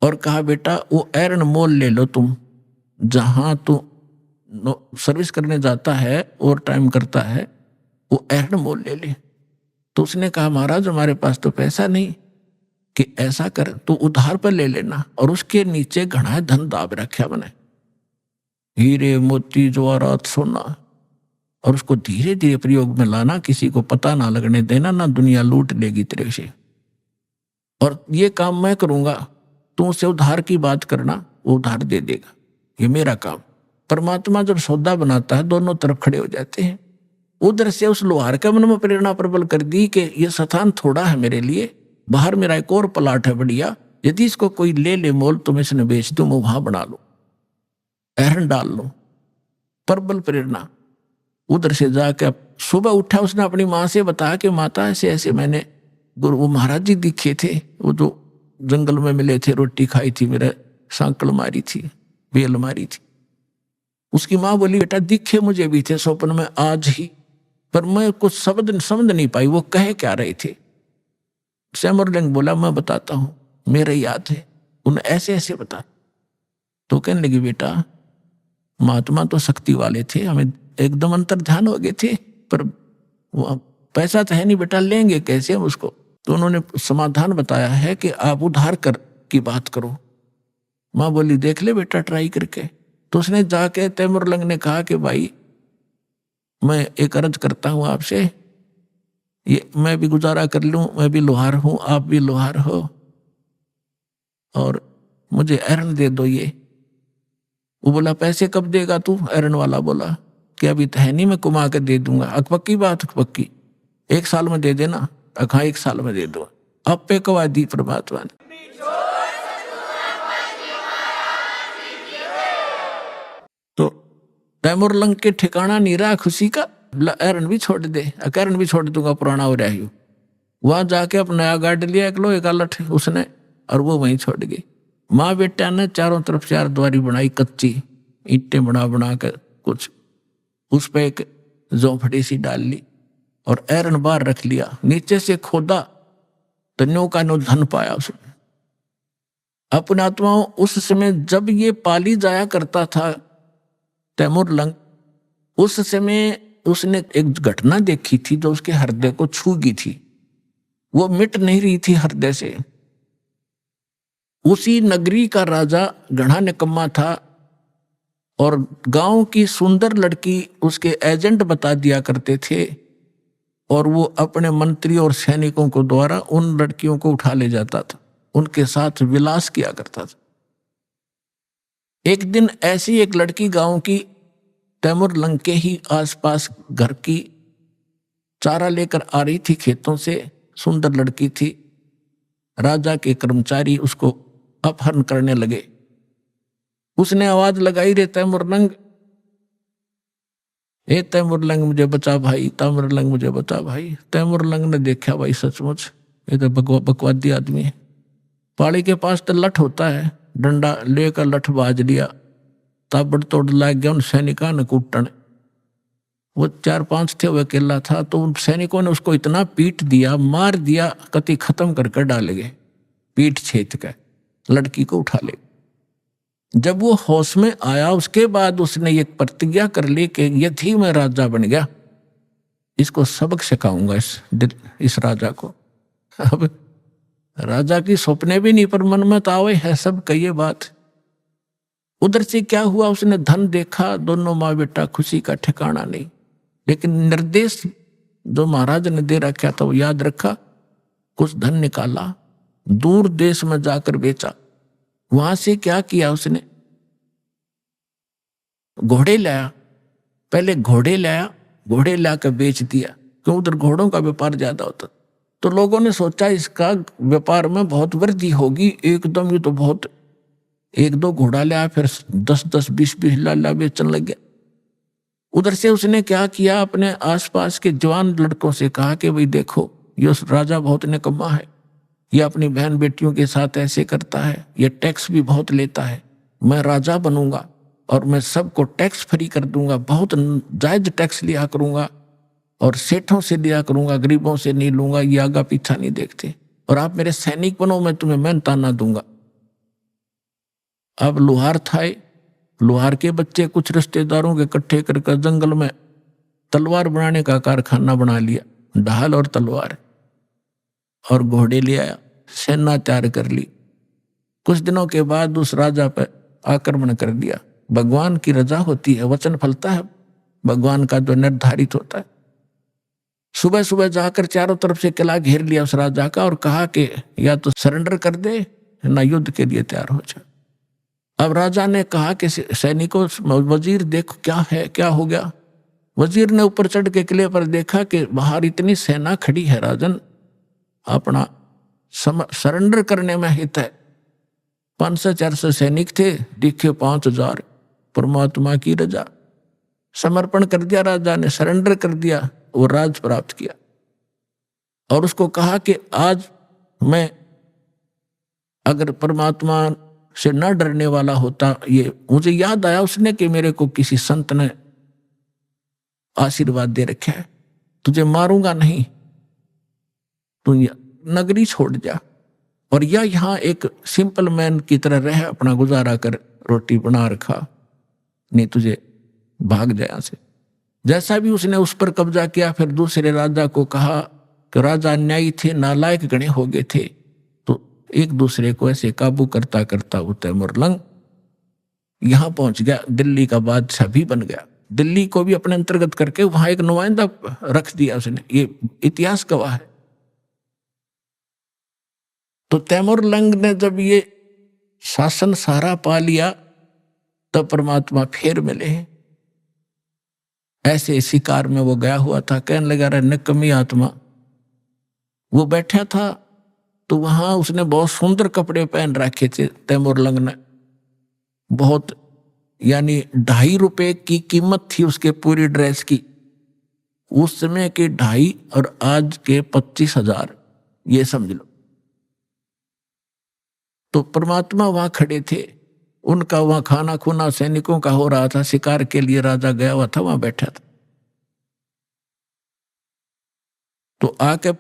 [SPEAKER 7] और कहा बेटा वो एरन मोल ले लो तुम, जहां तू सर्विस करने जाता है और टाइम करता है, वो एरन मोल ले ले। तो उसने कहा महाराज हमारे पास तो पैसा नहीं, कि ऐसा कर तू उधार पर ले लेना, और उसके नीचे घना धन दाब रखा मैंने, हीरे मोती जवाहरात सोना, और उसको धीरे धीरे प्रयोग में लाना, किसी को पता ना लगने देना, ना दुनिया लूट लेगी तेरे से, और ये काम मैं करूंगा, तू उसे उधार की बात करना, वो उधार दे देगा, ये मेरा काम। परमात्मा जब सौदा बनाता है दोनों तरफ खड़े हो जाते हैं। उधर से उस लोहार के मन में प्रेरणा प्रबल कर दी कि ये स्थान थोड़ा है मेरे लिए, बाहर मेरा एक और प्लाट है बढ़िया, यदि इसको कोई ले ले मोल तो मैं इसने बेच दूं, मैं वहां बना लूं, एरन डाल लूं। प्रबल प्रेरणा। उधर से जाके सुबह उठा, उसने अपनी माँ से बताया कि माता ऐसे ऐसे मैंने गुरु वो महाराज जी दिखे थे, वो जो जंगल में मिले थे, रोटी खाई थी, मेरे सांकल मारी थी, बेल मारी थी। उसकी माँ बोली बेटा दिखे मुझे भी थे स्वप्न में आज ही, पर मैं कुछ शब्द समझ नहीं पाई वो कहे क्या रहे थे। तैमूरलंग बोला मैं बताता हूं, मेरे याद है, उन्हें ऐसे ऐसे बता। तो कहने लगी बेटा महात्मा तो शक्ति वाले थे, हमें एकदम अंतर ध्यान हो गए थे, पर वो पैसा तो है नहीं बेटा, लेंगे कैसे हम उसको। तो उन्होंने समाधान बताया है कि आप उधार कर की बात करो। माँ बोली देख ले बेटा ट्राई करके। तो उसने जाके तैमूरलंग ने कहा कि भाई मैं एक अर्ज करता हूं आपसे, ये मैं भी गुजारा कर लूं, मैं भी लोहार हूं, आप भी लोहार हो, और मुझे एरन दे दो ये। वो बोला पैसे कब देगा तू? एरन वाला बोला कि अभी तो है नहीं, मैं कुमा के दे दूंगा। अकपक्की बात, अकपक्की, 1 साल में दे देना। हाँ 1 साल में दे दो। अब पे कवा दी परमात्मा ने। तो तैमूरलंग के ठिकाना नहीं रहा खुशी का, एरन भी छोड़ दे, एरन भी छोड़ दूंगा, पुराना हो रहा है। वहां जाके अपना नया गार्ड लिया एक लोहे का लठ उसने, और वो वहीं छोड़ गई। माँ बेटा ने चारों तरफ 4 द्वारी बनाई, कच्ची ईंटें बना बना कर कुछ, उस पर एक झोंपड़ी सी डाल ली और एरन बाहर रख लिया। नीचे से खोदा तो न्यो का नो धन पाया उसने। अपने आत्माओं उस समय जब ये पाली जाया करता था तैमूरलंग, उस समय उसने एक घटना देखी थी जो उसके हृदय को छू गई थी, वो मिट नहीं रही थी हृदय से। उसी नगरी का राजा घना निकम्मा था और गांव की सुंदर लड़की उसके एजेंट बता दिया करते थे, और वो अपने मंत्री और सैनिकों को द्वारा उन लड़कियों को उठा ले जाता था, उनके साथ विलास किया करता था। एक दिन ऐसी एक लड़की गांव की तैमूरलंग के ही आसपास घर की चारा लेकर आ रही थी खेतों से, सुंदर लड़की थी। राजा के कर्मचारी उसको अपहरण करने लगे। उसने आवाज लगाई, रे तैमूरलंग, ए तैमूरलंग मुझे बचा भाई, तैमूरलंग मुझे बचा भाई। तैमूरलंग ने देखा भाई सचमुच ये तो बकवादी आदमी है। पाड़ी के पास तो लठ होता है, डंडा लेकर लठ बाज लिया, ताबड़ तोड़ लाग गया उन सैनिकों ने कूटने। वो 4-5 थे, वो अकेला था, तो उन सैनिकों ने उसको इतना पीट दिया, मार दिया, कति खत्म करके डाले गए, पीठ छेद कर लड़की को उठा ले। जब वो होश में आया उसके बाद उसने एक प्रतिज्ञा कर ली कि यदि मैं राजा बन गया इसको सबक सिखाऊंगा इस राजा को। अब राजा की सपने भी नहीं, पर मन में तो आवे है सब कही बात। उधर से क्या हुआ, उसने धन देखा, दोनों माँ बेटा खुशी का ठिकाना नहीं। लेकिन निर्देश जो महाराज ने दे रखा था वो याद रखा, कुछ धन निकाला दूर देश में जाकर बेचा। वहां से क्या किया उसने, घोड़े लाया, पहले घोड़े लाया, घोड़े लाकर बेच दिया, क्यों उधर घोड़ों का व्यापार ज्यादा होता। तो लोगों ने सोचा इसका व्यापार में बहुत वृद्धि होगी, एकदम ये तो बहुत, एक दो घोड़ा लाया, फिर 10-10, 20-20 लाला बेचने लग गया। उधर से उसने क्या किया, अपने आसपास के जवान लड़कों से कहा कि भाई देखो ये राजा बहुत निकम्मा है, ये अपनी बहन बेटियों के साथ ऐसे करता है, ये टैक्स भी बहुत लेता है, मैं राजा बनूंगा और मैं सबको टैक्स फ्री कर दूंगा, बहुत जायज टैक्स लिया करूंगा और सेठों से लिया करूंगा, गरीबों से नहीं लूंगा, ये आगा पीछा नहीं देखते, और आप मेरे सैनिक बनो, मैं तुम्हें मेहनताना दूंगा। अब लोहार था, लोहार के बच्चे कुछ रिश्तेदारों के इकट्ठे करके जंगल में तलवार बनाने का कारखाना बना लिया, ढाल और तलवार, और घोड़े ले आया, सेना तैयार कर ली। कुछ दिनों के बाद उस राजा पर आक्रमण कर दिया। भगवान की रजा होती है, वचन फलता है भगवान का जो निर्धारित होता है। सुबह सुबह जाकर चारों तरफ से किला घेर लिया उस राजा का और कहा कि या तो सरेंडर कर दे ना युद्ध के लिए तैयार हो जा। अब राजा ने कहा कि सैनिकों, वजीर देखो क्या है, क्या हो गया। वजीर ने ऊपर चढ़ के किले पर देखा कि बाहर इतनी सेना खड़ी है राजन, अपना सरेंडर करने में हित है। 500-400 सैनिक थे, दिखे 5000। परमात्मा की रजा, समर्पण कर दिया राजा ने, सरेंडर कर दिया और राज प्राप्त किया। और उसको कहा कि आज मैं अगर परमात्मा से न डरने वाला होता, ये मुझे याद आया उसने कि मेरे को किसी संत ने आशीर्वाद दे रखा है, तुझे मारूंगा नहीं, तू नगरी छोड़ जा और या यहाँ एक सिंपल मैन की तरह रह, अपना गुजारा कर, रोटी बना रखा, नहीं तुझे भाग जाए यहाँ से। जैसा भी उसने उस पर कब्जा किया, फिर दूसरे राजा को कहा कि राजा अन्यायी थे, नालायक गणे हो गए थे, तो एक दूसरे को ऐसे काबू करता करता वो तैमुरलंग यहाँ पहुंच गया, दिल्ली का बादशाह भी बन गया। दिल्ली को भी अपने अंतर्गत करके वहां एक नुमाइंदा रख दिया उसने, ये इतिहास गवाह है। तो तैमुरलंग ने जब ये शासन सारा पा लिया तब परमात्मा फिर मिले। ऐसे शिकार में वो गया हुआ था, कहने लगा रहा निकम्मी आत्मा। वो बैठा था तो वहां उसने बहुत सुंदर कपड़े पहन रखे थे तैमुरलंग ने, बहुत, यानी 2.5 रुपए की कीमत थी उसके पूरी ड्रेस की, उस समय के 2.5 और आज के 25,000, ये समझ लो। तो परमात्मा वहां खड़े थे, उनका वहां खाना खुना सैनिकों का हो रहा था, शिकार के लिए राजा गया हुआ था, वहां बैठा था। तो आके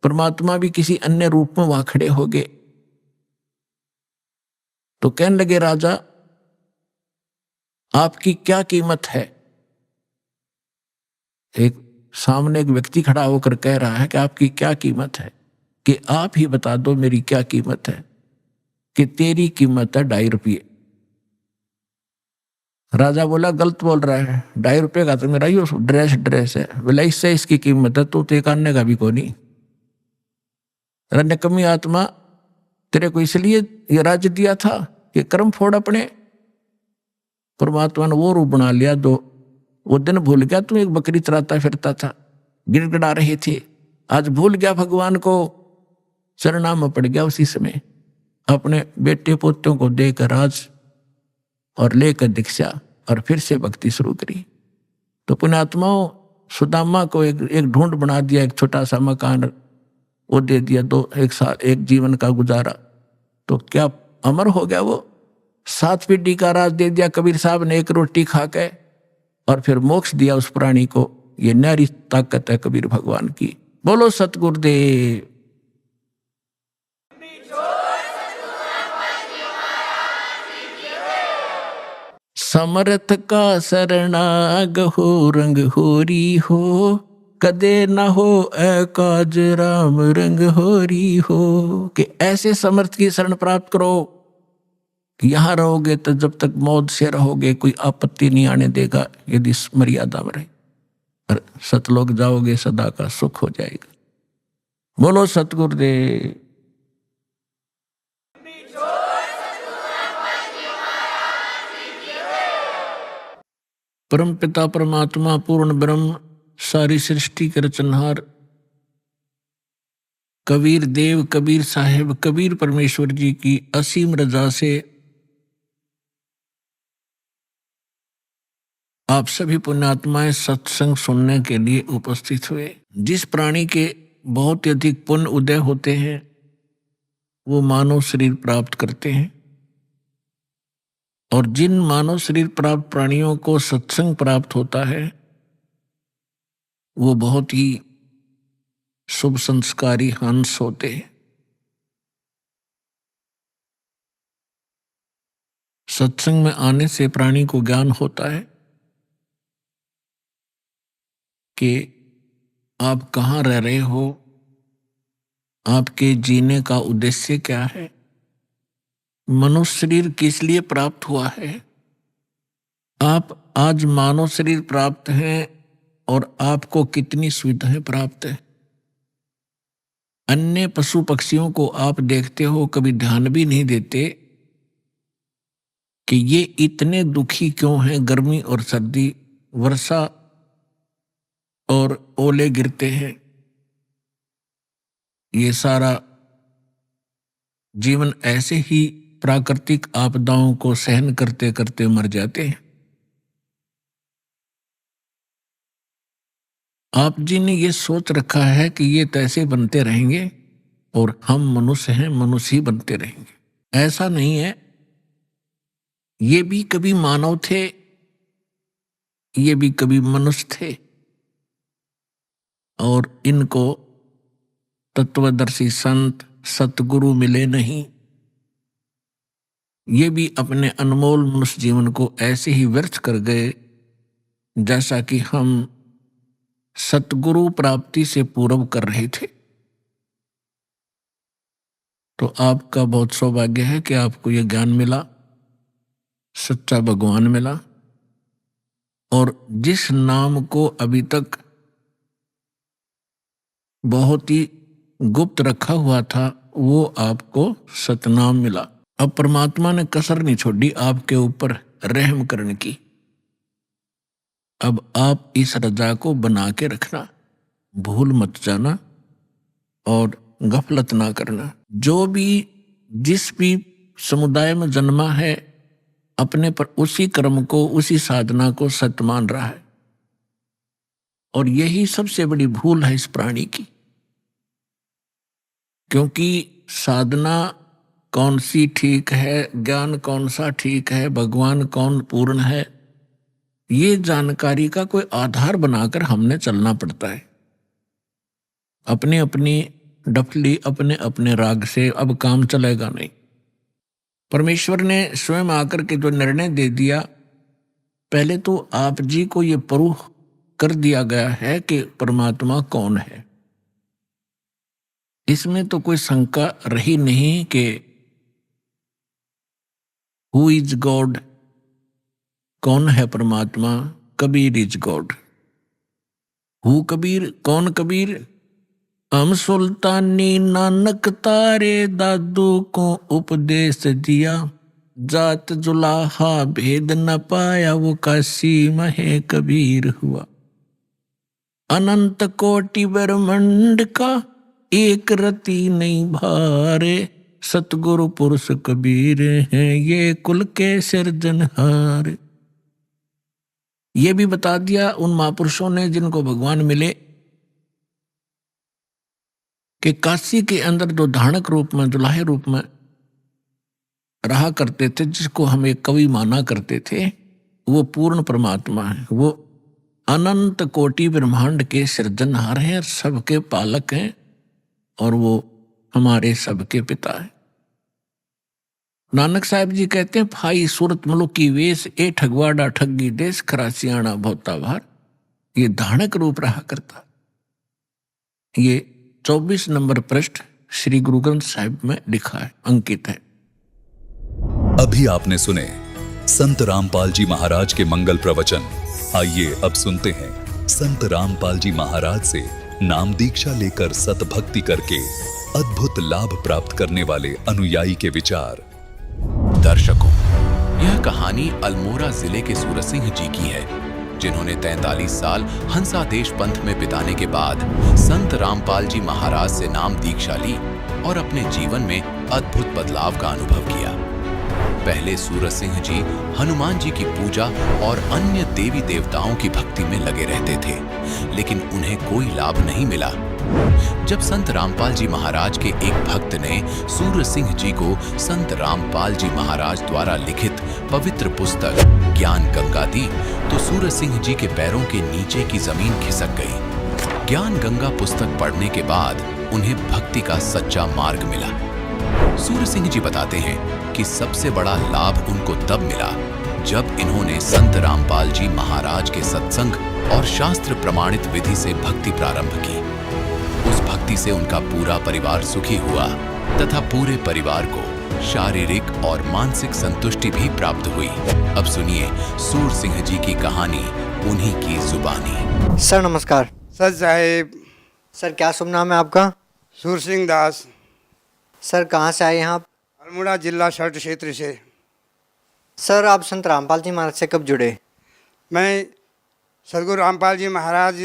[SPEAKER 7] परमात्मा भी किसी अन्य रूप में वहां खड़े हो गए। तो कहने लगे राजा आपकी क्या कीमत है। एक सामने एक व्यक्ति खड़ा होकर कह रहा है कि आपकी क्या कीमत है, कि आप ही बता दो मेरी क्या कीमत है, कि तेरी कीमत है 2.5 रुपये। राजा बोला गलत बोल रहा है, 2.5 रुपये का तो मेरा ही ड्रेस है, बोला इससे इसकी कीमत है, तो ते कानने का भी को नहीं। निकम्मी आत्मा, तेरे को इसलिए ये राज्य दिया था कि कर्म फोड़ अपने। परमात्मा ने वो रूप बना लिया जो वो दिन भूल गया, तू एक बकरी चराता फिरता था, गिड़गिड़ा रहे थे, आज भूल गया भगवान को, शरणा में पड़ गया। उसी समय अपने बेटे पोतों को देकर राज और लेकर दीक्षा और फिर से भक्ति शुरू करी। तो पुण्यात्माओं, सुदामा को एक ढूंढ बना दिया, एक छोटा सा मकान वो दे दिया, 1 साल एक जीवन का गुजारा, तो क्या अमर हो गया वो। 7 पीढ़ी का राज दे दिया कबीर साहब ने, एक रोटी खा के, और फिर मोक्ष दिया उस प्राणी को। ये न्यारी ताकत है कबीर भगवान की। बोलो सतगुरुदेव। समर्थ का शरणाग हो, रंग होरी हो, कदे न हो एकाज राम रंग होरी हो। कि ऐसे समर्थ की शरण प्राप्त करो कि यहां रहोगे तो जब तक मौत से रहोगे कोई आपत्ति नहीं आने देगा, यदि मर्यादा में रहे, और सतलोक जाओगे सदा का सुख हो जाएगा। बोलो सतगुरुदेव। परम पिता परमात्मा पूर्ण ब्रह्म सारी सृष्टि के रचनहार कबीर देव कबीर साहिब कबीर परमेश्वर जी की असीम रजा से आप सभी पुण्यात्माएं सत्संग सुनने के लिए उपस्थित हुए। जिस प्राणी के बहुत ही अधिक पुण्य उदय होते हैं वो मानव शरीर प्राप्त करते हैं, और जिन मानव शरीर प्राप्त प्राणियों को सत्संग प्राप्त होता है वो बहुत ही शुभ संस्कारी हंस होते हैं। सत्संग में आने से प्राणी को ज्ञान होता है कि आप कहाँ रह रहे हो, आपके जीने का उद्देश्य क्या है, मनुष्य शरीर किस लिए प्राप्त हुआ है। आप आज मानव शरीर प्राप्त हैं और आपको कितनी सुविधाएं प्राप्त है। अन्य पशु पक्षियों को आप देखते हो, कभी ध्यान भी नहीं देते कि ये इतने दुखी क्यों हैं। गर्मी और सर्दी, वर्षा और ओले गिरते हैं, ये सारा जीवन ऐसे ही प्राकृतिक आपदाओं को सहन करते करते मर जाते हैं। आप जी ने ये सोच रखा है कि ये तो ऐसे बनते रहेंगे और हम मनुष्य हैं, मनुष्य ही बनते रहेंगे। ऐसा नहीं है। ये भी कभी मानव थे, ये भी कभी मनुष्य थे, और इनको तत्वदर्शी संत सतगुरु मिले नहीं। ये भी अपने अनमोल मनुष्य जीवन को ऐसे ही व्यर्थ कर गए जैसा कि हम सतगुरु प्राप्ति से पूर्व कर रहे थे। तो आपका बहुत सौभाग्य है कि आपको यह ज्ञान मिला, सच्चा भगवान मिला, और जिस नाम को अभी तक बहुत ही गुप्त रखा हुआ था वो आपको सतनाम मिला। अब परमात्मा ने कसर नहीं छोड़ी आपके ऊपर रहम करने की। अब आप इस रजा को बना के रखना, भूल मत जाना और गफलत ना करना। जो भी जिस भी समुदाय में जन्मा है अपने पर उसी कर्म को, उसी साधना को सत्य मान रहा है, और यही सबसे बड़ी भूल है इस प्राणी की। क्योंकि साधना कौन सी ठीक है, ज्ञान कौन सा ठीक है, भगवान कौन पूर्ण है, ये जानकारी का कोई आधार बनाकर हमने चलना पड़ता है। अपने अपनी डफली, अपने अपने राग से अब काम चलेगा नहीं। परमेश्वर ने स्वयं आकर के जो निर्णय दे दिया, पहले तो आप जी को ये प्रूफ कर दिया गया है कि परमात्मा कौन है। इसमें तो कोई शंका रही नहीं कि हु इज गॉड, कौन है परमात्मा। Kabir is God. Who Kabir, कौन कबीर। हम सुल्तानी नानक तारे दादू को उपदेश दिया, जात जुलाहा भेद न पाया वो काशी महे कबीर हुआ। अनंत कोटि ब्रह्मांड का एक रति नहीं भारे, सतगुरु पुरुष कबीर हैं ये कुल के सिरजनहार। ये भी बता दिया उन महापुरुषों ने जिनको भगवान मिले कि काशी के अंदर जो धानक रूप में, दुल्हे रूप में रहा करते थे, जिसको हम एक कवि माना करते थे, वो पूर्ण परमात्मा है। वो अनंत कोटि ब्रह्मांड के सृजनहार हैं, सबके पालक हैं, और वो हमारे सबके पिता है। नानक साहब जी कहते हैं, फाई सूरत मलुकी वेश ए ठगवाड़ा ठगी देश, खरासियाणा भोता भार। ये धानक रूप रहा करता। ये 24 नंबर पृष्ठ श्री गुरु ग्रंथ साहिब में लिखा है, अंकित है।
[SPEAKER 6] अभी आपने सुने संत रामपाल जी महाराज के मंगल प्रवचन। आइए अब सुनते हैं संत रामपाल जी महाराज से नाम दीक्षा लेकर सतभक्ति करके अद्भुत लाभ प्राप्त करने वाले अनुयायी के विचार।
[SPEAKER 3] दर्शकों, यह कहानी अल्मोड़ा जिले के सूरत सिंह जी की है। जिन्होंने 43 साल हंसादेश पंथ में बिताने के बाद संत रामपाल जी महाराज से नाम दीक्षा ली और अपने जीवन में अद्भुत बदलाव का अनुभव किया। पहले सूरज सिंह जी हनुमान जी की पूजा और अन्य देवी देवताओं की भक्ति में लगे रहते थे, लेकिन उन्हें कोई लाभ नहीं मिला। जब संत रामपाल जी महाराज के एक भक्त ने सूरज सिंह जी को संत रामपाल जी महाराज द्वारा लिखित पवित्र पुस्तक ज्ञान गंगा दी, तो सूरज सिंह जी के पैरों के नीचे की जमीन खिसक गई। ज्ञान गंगा पुस्तक पढ़ने के बाद उन्हें भक्ति का सच्चा मार्ग मिला। सूरज सिंह जी बताते हैं कि सबसे बड़ा लाभ उनको तब मिला जब इन्होंने संत रामपाल जी महाराज के सत्संग और शास्त्र प्रमाणित विधि से भक्ति प्रारंभ की। उस भक्ति से उनका पूरा परिवार सुखी हुआ तथा पूरे परिवार को शारीरिक और मानसिक संतुष्टि भी प्राप्त हुई। अब सुनिए सूर सिंह जी की कहानी उन्हीं की जुबानी।
[SPEAKER 8] सर नमस्कार।
[SPEAKER 9] सर साहेब।
[SPEAKER 8] सर क्या शुभ नाम है आपका?
[SPEAKER 9] सूर सिंह दास।
[SPEAKER 8] सर कहाँ से आए हैं आप?
[SPEAKER 9] अल्मोड़ा जिला शर्ट क्षेत्र से।
[SPEAKER 8] सर आप संत रामपाल जी महाराज से कब जुड़े?
[SPEAKER 9] मैं सदगुरु रामपाल जी महाराज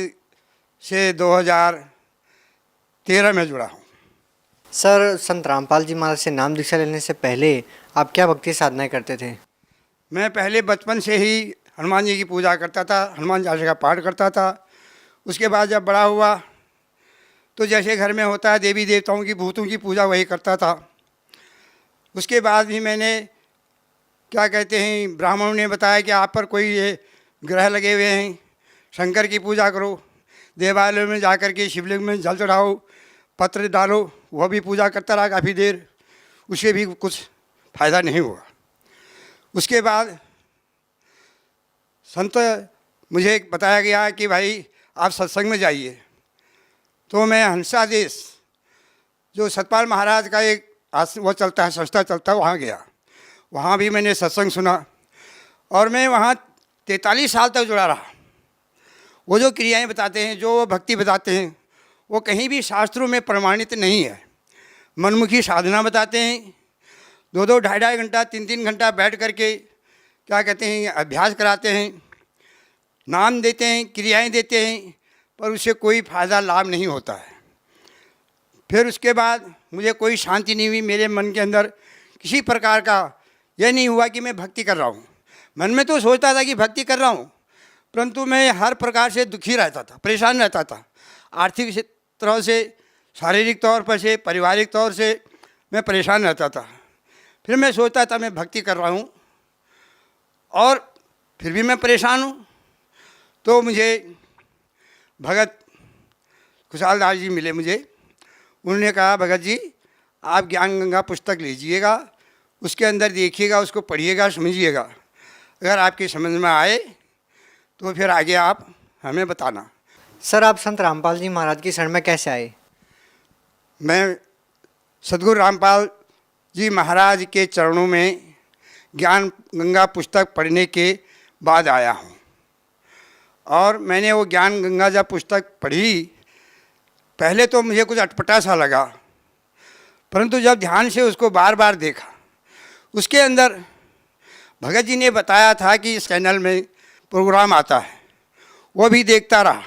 [SPEAKER 9] से 2013 में जुड़ा हूँ।
[SPEAKER 8] सर संत रामपाल जी महाराज से नाम दीक्षा लेने से पहले आप क्या भक्ति साधनाएं करते थे?
[SPEAKER 9] मैं पहले बचपन से ही हनुमान जी की पूजा करता था, हनुमान चालीसा का पाठ करता था। उसके बाद जब बड़ा हुआ तो जैसे घर में होता है देवी देवताओं की भूतों की पूजा वही करता था। उसके बाद भी मैंने क्या कहते हैं ब्राह्मणों ने बताया कि आप पर कोई ये ग्रह लगे हुए हैं, शंकर की पूजा करो, देवालय में जा कर के शिवलिंग में जल चढ़ाओ, पत्र डालो। वह भी पूजा करता रहा काफ़ी देर, उससे भी कुछ फ़ायदा नहीं हुआ। उसके बाद संत मुझे बताया गया कि भाई आप सत्संग में जाइए। तो मैं हंसादेश जो सतपाल महाराज का एक वो चलता है, संस्था चलता है, वहाँ गया। वहाँ भी मैंने सत्संग सुना और मैं वहाँ 43 साल तक जुड़ा रहा। वो जो क्रियाएं बताते हैं, जो भक्ति बताते हैं, वो कहीं भी शास्त्रों में प्रमाणित नहीं है। मनमुखी साधना बताते हैं, 2-2, 2.5 घंटा, 3-3 घंटा बैठ करके क्या कहते हैं अभ्यास कराते हैं, नाम देते हैं, क्रियाएं देते हैं, पर उससे कोई फ़ायदा लाभ नहीं होता है। फिर उसके बाद मुझे कोई शांति नहीं हुई। मेरे मन के अंदर किसी प्रकार का यह नहीं हुआ कि मैं भक्ति कर रहा हूँ। मन में तो सोचता था कि भक्ति कर रहा हूँ, परंतु मैं हर प्रकार से दुखी रहता था, परेशान रहता था। आर्थिक तरह से, शारीरिक तौर पर से, पारिवारिक तौर से मैं परेशान रहता था। फिर मैं सोचता था मैं भक्ति कर रहा हूँ और फिर भी मैं परेशान हूँ। तो मुझे भगत खुशहाल दास जी मिले मुझे। उन्होंने कहा भगत जी आप ज्ञान गंगा पुस्तक लीजिएगा, उसके अंदर देखिएगा, उसको पढ़िएगा, समझिएगा। अगर आपकी समझ में आए तो फिर आगे आप हमें बताना।
[SPEAKER 8] सर आप संत रामपाल जी महाराज की शरण में कैसे आए?
[SPEAKER 9] मैं सदगुरु रामपाल जी महाराज के चरणों में ज्ञान गंगा पुस्तक पढ़ने के बाद आया हूँ। और मैंने वो ज्ञान गंगा जब पुस्तक पढ़ी, पहले तो मुझे कुछ अटपटा सा लगा, परंतु जब ध्यान से उसको बार बार देखा, उसके अंदर भगत जी ने बताया था कि इस चैनल में प्रोग्राम आता है, वो भी देखता रहा।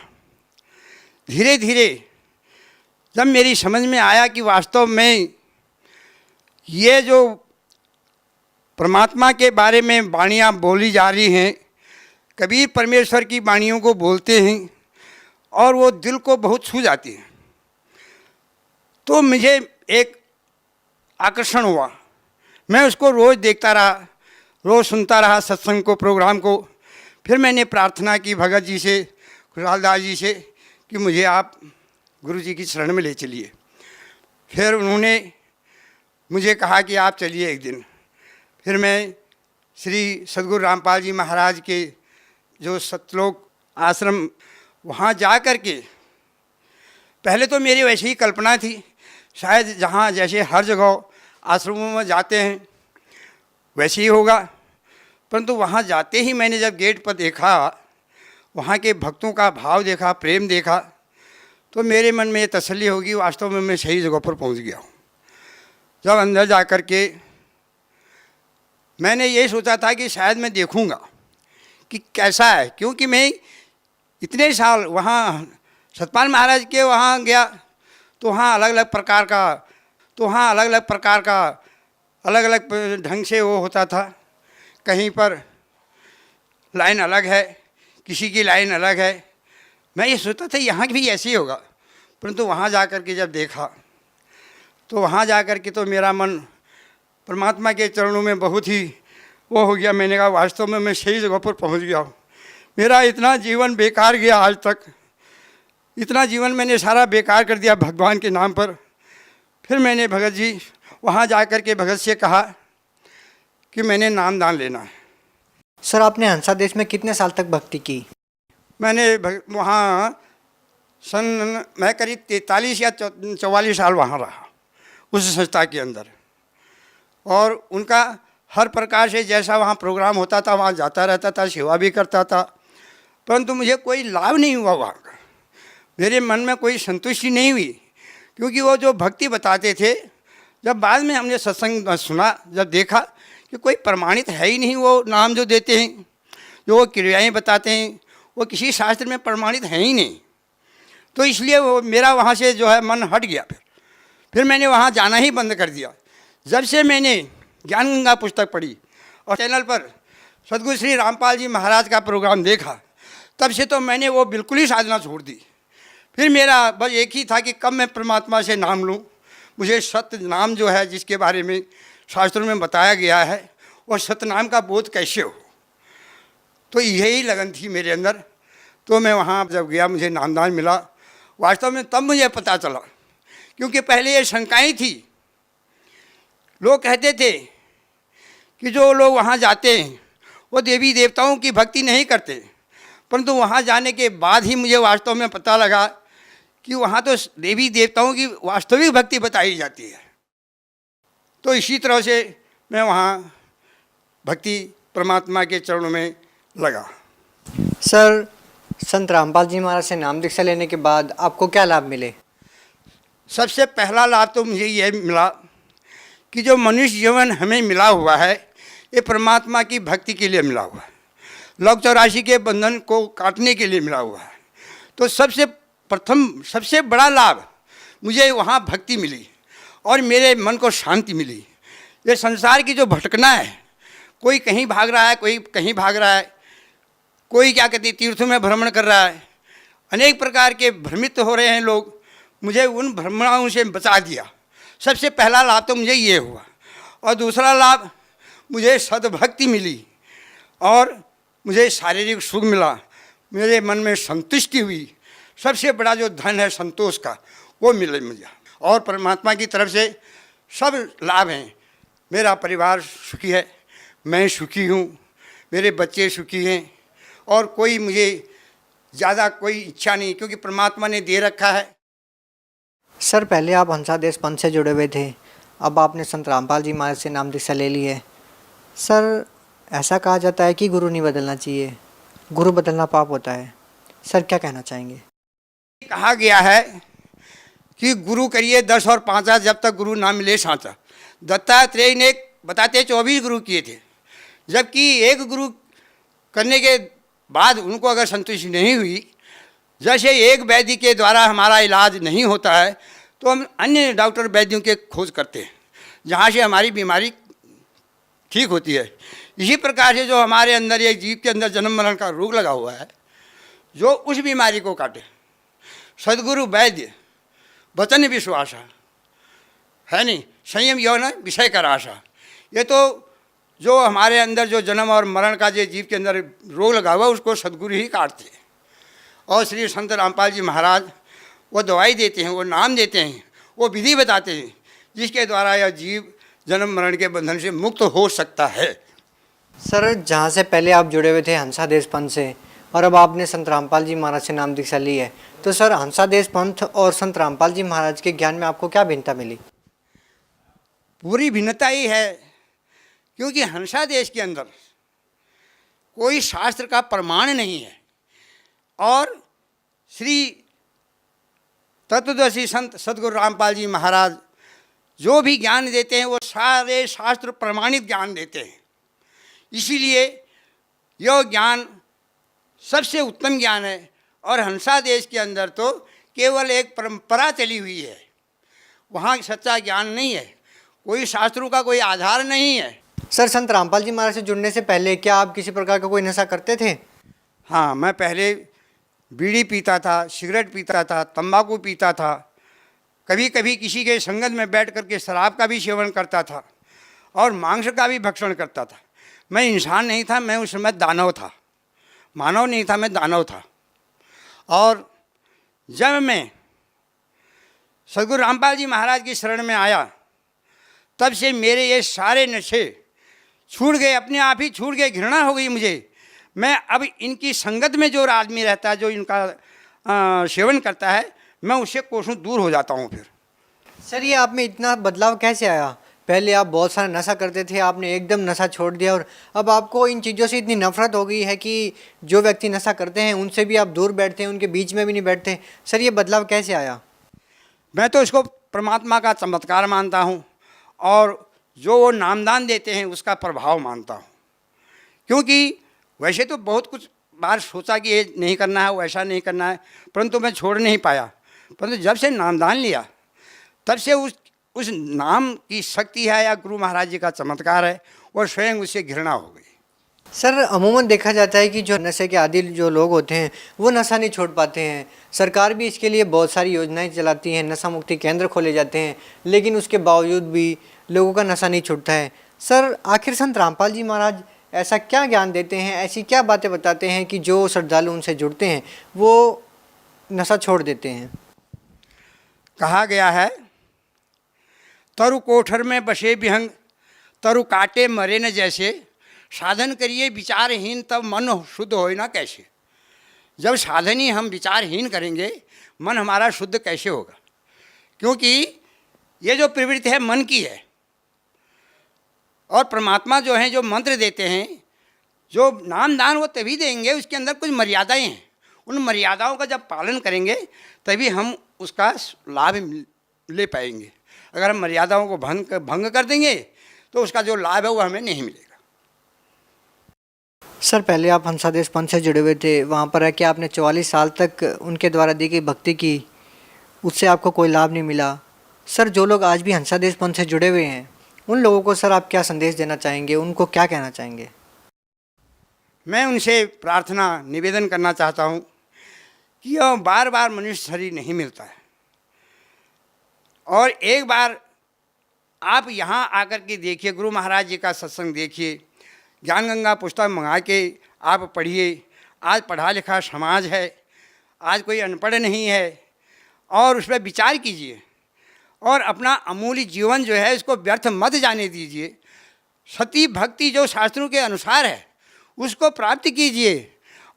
[SPEAKER 9] धीरे धीरे जब मेरी समझ में आया कि वास्तव में ये जो परमात्मा के बारे में वाणियाँ बोली जा रही हैं, कबीर परमेश्वर की वाणियों को बोलते हैं और वो दिल को बहुत छू जाती हैं, तो मुझे एक आकर्षण हुआ। मैं उसको रोज़ देखता रहा, रोज़ सुनता रहा सत्संग को, प्रोग्राम को। फिर मैंने प्रार्थना की भगत जी से, खुशहाल दास जी से कि मुझे आप गुरु जी की शरण में ले चलिए। फिर उन्होंने मुझे कहा कि आप चलिए एक दिन। फिर मैं श्री सदगुरु रामपाल जी महाराज के जो सतलोक आश्रम, वहाँ जा कर के पहले तो मेरी वैसी ही कल्पना थी, शायद जहाँ जैसे हर जगह आश्रमों में जाते हैं वैसे ही होगा। परंतु वहाँ जाते ही मैंने जब गेट पर देखा, वहाँ के भक्तों का भाव देखा, प्रेम देखा, तो मेरे मन में ये तसल्ली होगी वास्तव में मैं सही जगह पर पहुँच गया हूँ। जब अंदर जा कर के मैंने ये सोचा था कि शायद मैं देखूँगा कि कैसा है, क्योंकि मैं इतने साल वहाँ सतपाल महाराज के वहाँ गया तो वहाँ अलग अलग ढंग से वो होता था। कहीं पर लाइन अलग है, किसी की लाइन अलग है। मैं ये सोचता था यहाँ भी ऐसे ही होगा, परंतु वहाँ जा कर के जब देखा तो वहाँ जा कर के तो मेरा मन परमात्मा के चरणों में बहुत ही वो हो गया। मैंने कहा वास्तव में मैं सही जगह पर पहुँच गया हूँ। मेरा इतना जीवन बेकार गया आज तक, इतना जीवन मैंने सारा बेकार कर दिया भगवान के नाम पर। फिर मैंने भगत जी वहाँ जा कर के भगत से कहा कि मैंने नाम दान लेना है।
[SPEAKER 8] सर आपने हंसा देश में कितने साल तक भक्ति की?
[SPEAKER 9] मैंने वहाँ मैं करीब 43 या 44 साल वहाँ रहा उस संस्था के अंदर, और उनका हर प्रकार से जैसा वहाँ प्रोग्राम होता था वहाँ जाता रहता था, सेवा भी करता था, परंतु मुझे कोई लाभ नहीं हुआ वहाँ का। मेरे मन में कोई संतुष्टि नहीं हुई, क्योंकि वो जो भक्ति बताते थे, जब बाद में हमने सत्संग सुना, जब देखा कि कोई प्रमाणित है ही नहीं, वो नाम जो देते हैं, जो वो क्रियाएँ बताते हैं, वो किसी शास्त्र में प्रमाणित है ही नहीं। तो इसलिए वो मेरा वहाँ से जो है मन हट गया। फिर मैंने वहाँ जाना ही बंद कर दिया। जब से मैंने ज्ञान गंगा पुस्तक पढ़ी और चैनल पर सदगुरु श्री रामपाल जी महाराज का प्रोग्राम देखा, तब से तो मैंने वो बिल्कुल ही साधना छोड़ दी। फिर मेरा बस एक ही था कि कब मैं परमात्मा से नाम लूँ, मुझे सत्य नाम जो है जिसके बारे में शास्त्रों में बताया गया है, और सत्यनाम का बोध कैसे हो। तो यही लगन थी मेरे अंदर। तो मैं वहाँ जब गया, मुझे नामदान मिला। वास्तव में तब मुझे पता चला, क्योंकि पहले ये शंकाएँ थी। लोग कहते थे कि जो लोग वहाँ जाते हैं वो देवी देवताओं की भक्ति नहीं करते, परंतु वहाँ जाने के बाद ही मुझे वास्तव में पता लगा कि वहाँ तो देवी देवताओं की वास्तविक भक्ति बताई जाती है। तो इसी तरह से मैं वहाँ भक्ति परमात्मा के चरणों में लगा।
[SPEAKER 8] सर संत रामपाल जी महाराज से नाम दीक्षा लेने के बाद आपको क्या लाभ मिले?
[SPEAKER 9] सबसे पहला लाभ तो मुझे ये मिला कि जो मनुष्य जीवन हमें मिला हुआ है, ये परमात्मा की भक्ति के लिए मिला हुआ है, लौक 84 के बंधन को काटने के लिए मिला हुआ है। तो सबसे प्रथम सबसे बड़ा लाभ मुझे वहाँ भक्ति मिली और मेरे मन को शांति मिली। ये संसार की जो भटकना है, कोई कहीं भाग रहा है, कोई कहीं भाग रहा है, कोई क्या कहते तीर्थों में भ्रमण कर रहा है, अनेक प्रकार के भ्रमित हो रहे हैं लोग। मुझे उन भ्रमणाओं से बचा दिया। सबसे पहला लाभ तो मुझे ये हुआ। और दूसरा लाभ, मुझे सद्भक्ति मिली और मुझे शारीरिक सुख मिला, मेरे मन में संतुष्टि हुई। सबसे बड़ा जो धन है संतोष का, वो मिले मुझे। और परमात्मा की तरफ से सब लाभ हैं। मेरा परिवार सुखी है, मैं सुखी हूँ, मेरे बच्चे सुखी हैं, और कोई मुझे ज़्यादा कोई इच्छा नहीं, क्योंकि परमात्मा ने दे रखा है।
[SPEAKER 8] सर पहले आप हंसा देश पंथ से जुड़े हुए थे, अब आपने संत रामपाल जी महाराज से नाम दीक्षा ले ली है। सर ऐसा कहा जाता है कि गुरु नहीं बदलना चाहिए, गुरु बदलना पाप होता है। सर क्या कहना चाहेंगे?
[SPEAKER 9] कहा गया है कि गुरु करिए 10 और 5, जब तक गुरु ना मिले साचा। दत्तात्रेय ने बताते 24 गुरु किए थे, जबकि एक गुरु करने के बाद उनको अगर संतुष्टि नहीं हुई, जैसे एक वैद्य के द्वारा हमारा इलाज नहीं होता है, तो हम अन्य डॉक्टर वैद्यों के खोज करते हैं, जहाँ से हमारी बीमारी ठीक होती है। इसी प्रकार से जो हमारे अंदर एक जीव के अंदर जन्म मरण का रोग लगा हुआ है, जो उस बीमारी को काटे, सदगुरु वैद्य वचन विश्वासा है नहीं, संयम यौन विषय का आशा। ये तो जो हमारे अंदर जो जन्म और मरण का जो जीव के अंदर रोग लगा हुआ, उसको सदगुरु ही काटते हैं। और श्री संत रामपाल जी महाराज वो दवाई देते हैं, वो नाम देते हैं, वो विधि बताते हैं, जिसके द्वारा यह जीव जन्म मरण के बंधन से मुक्त हो सकता है।
[SPEAKER 8] सर जहाँ से पहले आप जुड़े हुए थे हंसा देश पंथ से, और अब आपने संत रामपाल जी महाराज से नाम दीक्षा ली है, तो सर हंसा देश पंथ और संत रामपाल जी महाराज के ज्ञान में आपको क्या भिन्नता मिली?
[SPEAKER 9] पूरी भिन्नता ही है, क्योंकि हंसा देश के अंदर कोई शास्त्र का प्रमाण नहीं है, और श्री तत्वदर्शी संत सदगुरु रामपाल जी महाराज जो भी ज्ञान देते हैं, वो सारे शास्त्र प्रमाणित ज्ञान देते हैं। इसीलिए यह ज्ञान सबसे उत्तम ज्ञान है। और हंसा देश के अंदर तो केवल एक परंपरा चली हुई है, वहाँ सच्चा ज्ञान नहीं है, कोई शास्त्रों का कोई आधार नहीं है।
[SPEAKER 8] सर संत रामपाल जी महाराज से जुड़ने से पहले क्या आप किसी प्रकार का कोई नशा करते थे?
[SPEAKER 9] हाँ, मैं पहले बीड़ी पीता था, सिगरेट पीता था, तंबाकू पीता था, कभी कभी किसी के संगत में बैठ करके शराब का भी सेवन करता था और मांस का भी भक्षण करता था। मैं इंसान नहीं था, मैं उस समय दानव था, मानव नहीं था, मैं दानव था। और जब मैं सदगुरु रामपाल जी महाराज की शरण में आया, तब से मेरे ये सारे नशे छूट गए, अपने आप ही छूट गए, घृणा हो गई मुझे। मैं अब इनकी संगत में जो आदमी रहता है, जो इनका सेवन करता है, मैं उससे कोसों दूर हो जाता हूँ। फिर
[SPEAKER 8] सर ये आप में इतना बदलाव कैसे आया? पहले आप बहुत सारा नशा करते थे, आपने एकदम नशा छोड़ दिया और अब आपको इन चीज़ों से इतनी नफरत हो गई है कि जो व्यक्ति नशा करते हैं उनसे भी आप दूर बैठते हैं, उनके बीच में भी नहीं बैठते। सर ये बदलाव कैसे आया?
[SPEAKER 9] मैं तो इसको परमात्मा का चमत्कार मानता हूँ और जो वो नामदान देते हैं उसका प्रभाव मानता हूँ। क्योंकि वैसे तो बहुत कुछ बार सोचा कि ये नहीं करना है, वैसा नहीं करना है, परंतु मैं छोड़ नहीं पाया। परंतु जब से नामदान लिया, तब से उस नाम की शक्ति है या गुरु महाराज जी का चमत्कार है, और स्वयं उससे घृणा हो गई।
[SPEAKER 8] सर अमूमन देखा जाता है कि जो नशे के आदी जो लोग होते हैं वो नशा नहीं छोड़ पाते हैं। सरकार भी इसके लिए बहुत सारी योजनाएं चलाती हैं, नशा मुक्ति केंद्र खोले जाते हैं, लेकिन उसके बावजूद भी लोगों का नशा नहीं छूटता है। सर आखिर संत रामपाल जी महाराज ऐसा क्या ज्ञान देते हैं, ऐसी क्या बातें बताते हैं कि जो श्रद्धालु उनसे जुड़ते हैं वो नशा छोड़ देते हैं?
[SPEAKER 9] कहा गया है, तरु कोठर में बसे विहंग, तरु काटे मरे न जैसे, साधन करिए विचारहीन तब मन शुद्ध होए ना कैसे। जब साधन ही हम विचारहीन करेंगे, मन हमारा शुद्ध कैसे होगा? क्योंकि ये जो प्रवृत्ति है मन की है, और परमात्मा जो है जो मंत्र देते हैं, जो नाम दान वो तभी देंगे, उसके अंदर कुछ मर्यादाएं हैं। उन मर्यादाओं का जब पालन करेंगे तभी हम उसका लाभ ले पाएंगे। अगर हम मर्यादाओं को भंग कर देंगे तो उसका जो लाभ है वो हमें नहीं मिलेगा।
[SPEAKER 8] सर पहले आप हंसादेश पंथ से जुड़े हुए थे, वहाँ पर है कि आपने 44 साल तक उनके द्वारा दी गई भक्ति की, उससे आपको कोई लाभ नहीं मिला। सर जो लोग आज भी हंसादेश पंथ से जुड़े हुए हैं उन लोगों को सर आप क्या संदेश देना चाहेंगे, उनको क्या कहना चाहेंगे?
[SPEAKER 9] मैं उनसे प्रार्थना निवेदन करना चाहता हूँ कि यह बार बार मनुष्य शरीर नहीं मिलता है, और एक बार आप यहाँ आकर के देखिए, गुरु महाराज जी का सत्संग देखिए, ज्ञान गंगा पुस्तक मंगा के आप पढ़िए। आज पढ़ा लिखा समाज है, आज कोई अनपढ़ नहीं है, और उस पर विचार कीजिए और अपना अमूल्य जीवन जो है इसको व्यर्थ मत जाने दीजिए। सती भक्ति जो शास्त्रों के अनुसार है उसको प्राप्त कीजिए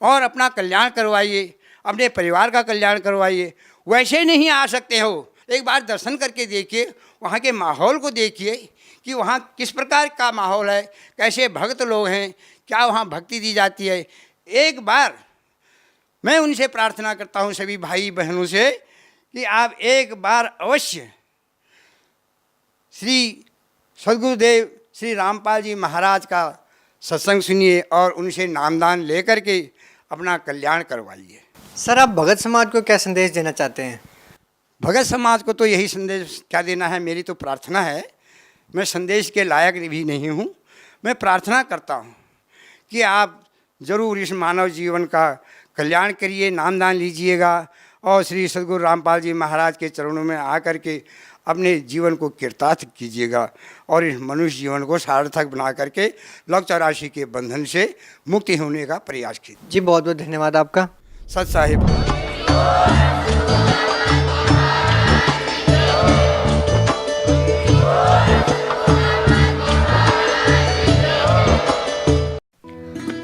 [SPEAKER 9] और अपना कल्याण करवाइए, अपने परिवार का कल्याण करवाइए। वैसे नहीं आ सकते हो, एक बार दर्शन करके देखिए, वहाँ के माहौल को देखिए कि वहाँ किस प्रकार का माहौल है, कैसे भक्त लोग हैं, क्या वहाँ भक्ति दी जाती है। एक बार मैं उनसे प्रार्थना करता हूँ सभी भाई बहनों से कि आप एक बार अवश्य श्री सद्गुरुदेव श्री रामपाल जी महाराज का सत्संग सुनिए और उनसे नामदान लेकर के अपना कल्याण करवाइए।
[SPEAKER 8] सर आप भगत समाज को क्या संदेश देना चाहते हैं?
[SPEAKER 9] भगत समाज को तो यही संदेश क्या देना है, मेरी तो प्रार्थना है। मैं संदेश के लायक भी नहीं हूँ, मैं प्रार्थना करता हूँ कि आप ज़रूर इस मानव जीवन का कल्याण करिए, नामदान लीजिएगा और श्री सद्गुरु रामपाल जी महाराज के चरणों में आकर के अपने जीवन को कृतार्थ कीजिएगा और इस मनुष्य जीवन को सार्थक बना करके लौह 84 के बंधन से मुक्ति होने का प्रयास कीजिए।
[SPEAKER 8] जी बहुत बहुत धन्यवाद आपका।
[SPEAKER 9] सत साहिब।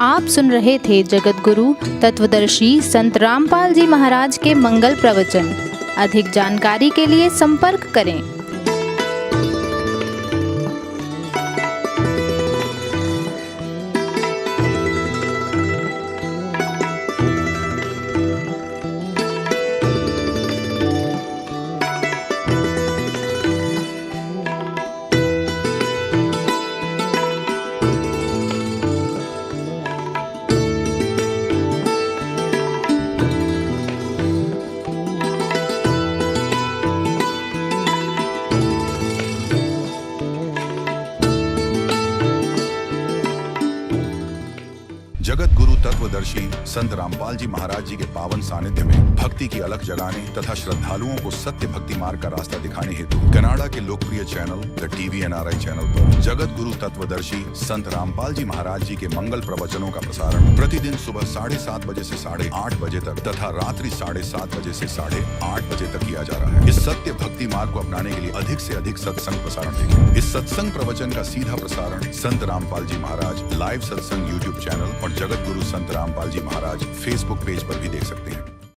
[SPEAKER 10] आप सुन रहे थे जगत गुरु तत्वदर्शी संत रामपाल जी महाराज के मंगल प्रवचन। अधिक जानकारी के लिए संपर्क करें।
[SPEAKER 1] जगत गुरु तत्वदर्शी संत रामपाल जी महाराज जी के पावन सानिध्य में भक्ति की अलख जगाने तथा श्रद्धालुओं को सत्य भक्ति मार्ग का रास्ता दिखाने हेतु कनाडा के लोकप्रिय channel the TV NRI channel पर जगत गुरु तत्वदर्शी संत रामपाल जी महाराज जी के मंगल प्रवचनों का प्रसारण प्रतिदिन सुबह 7:30 बजे से 8:30 बजे तक तथा रात्रि 7:30 बजे से 8:30 बजे तक किया जा रहा है। इस सत्य भक्ति मार्ग को अपनाने के लिए अधिक से अधिक सत्संग प्रसारण देखें। इस सत्संग प्रवचन का सीधा प्रसारण संत रामपाल जी महाराज लाइव सत्संग YouTube चैनल और जगत गुरु संत रामपाल जी महाराज Facebook पेज पर भी देख सकते हैं।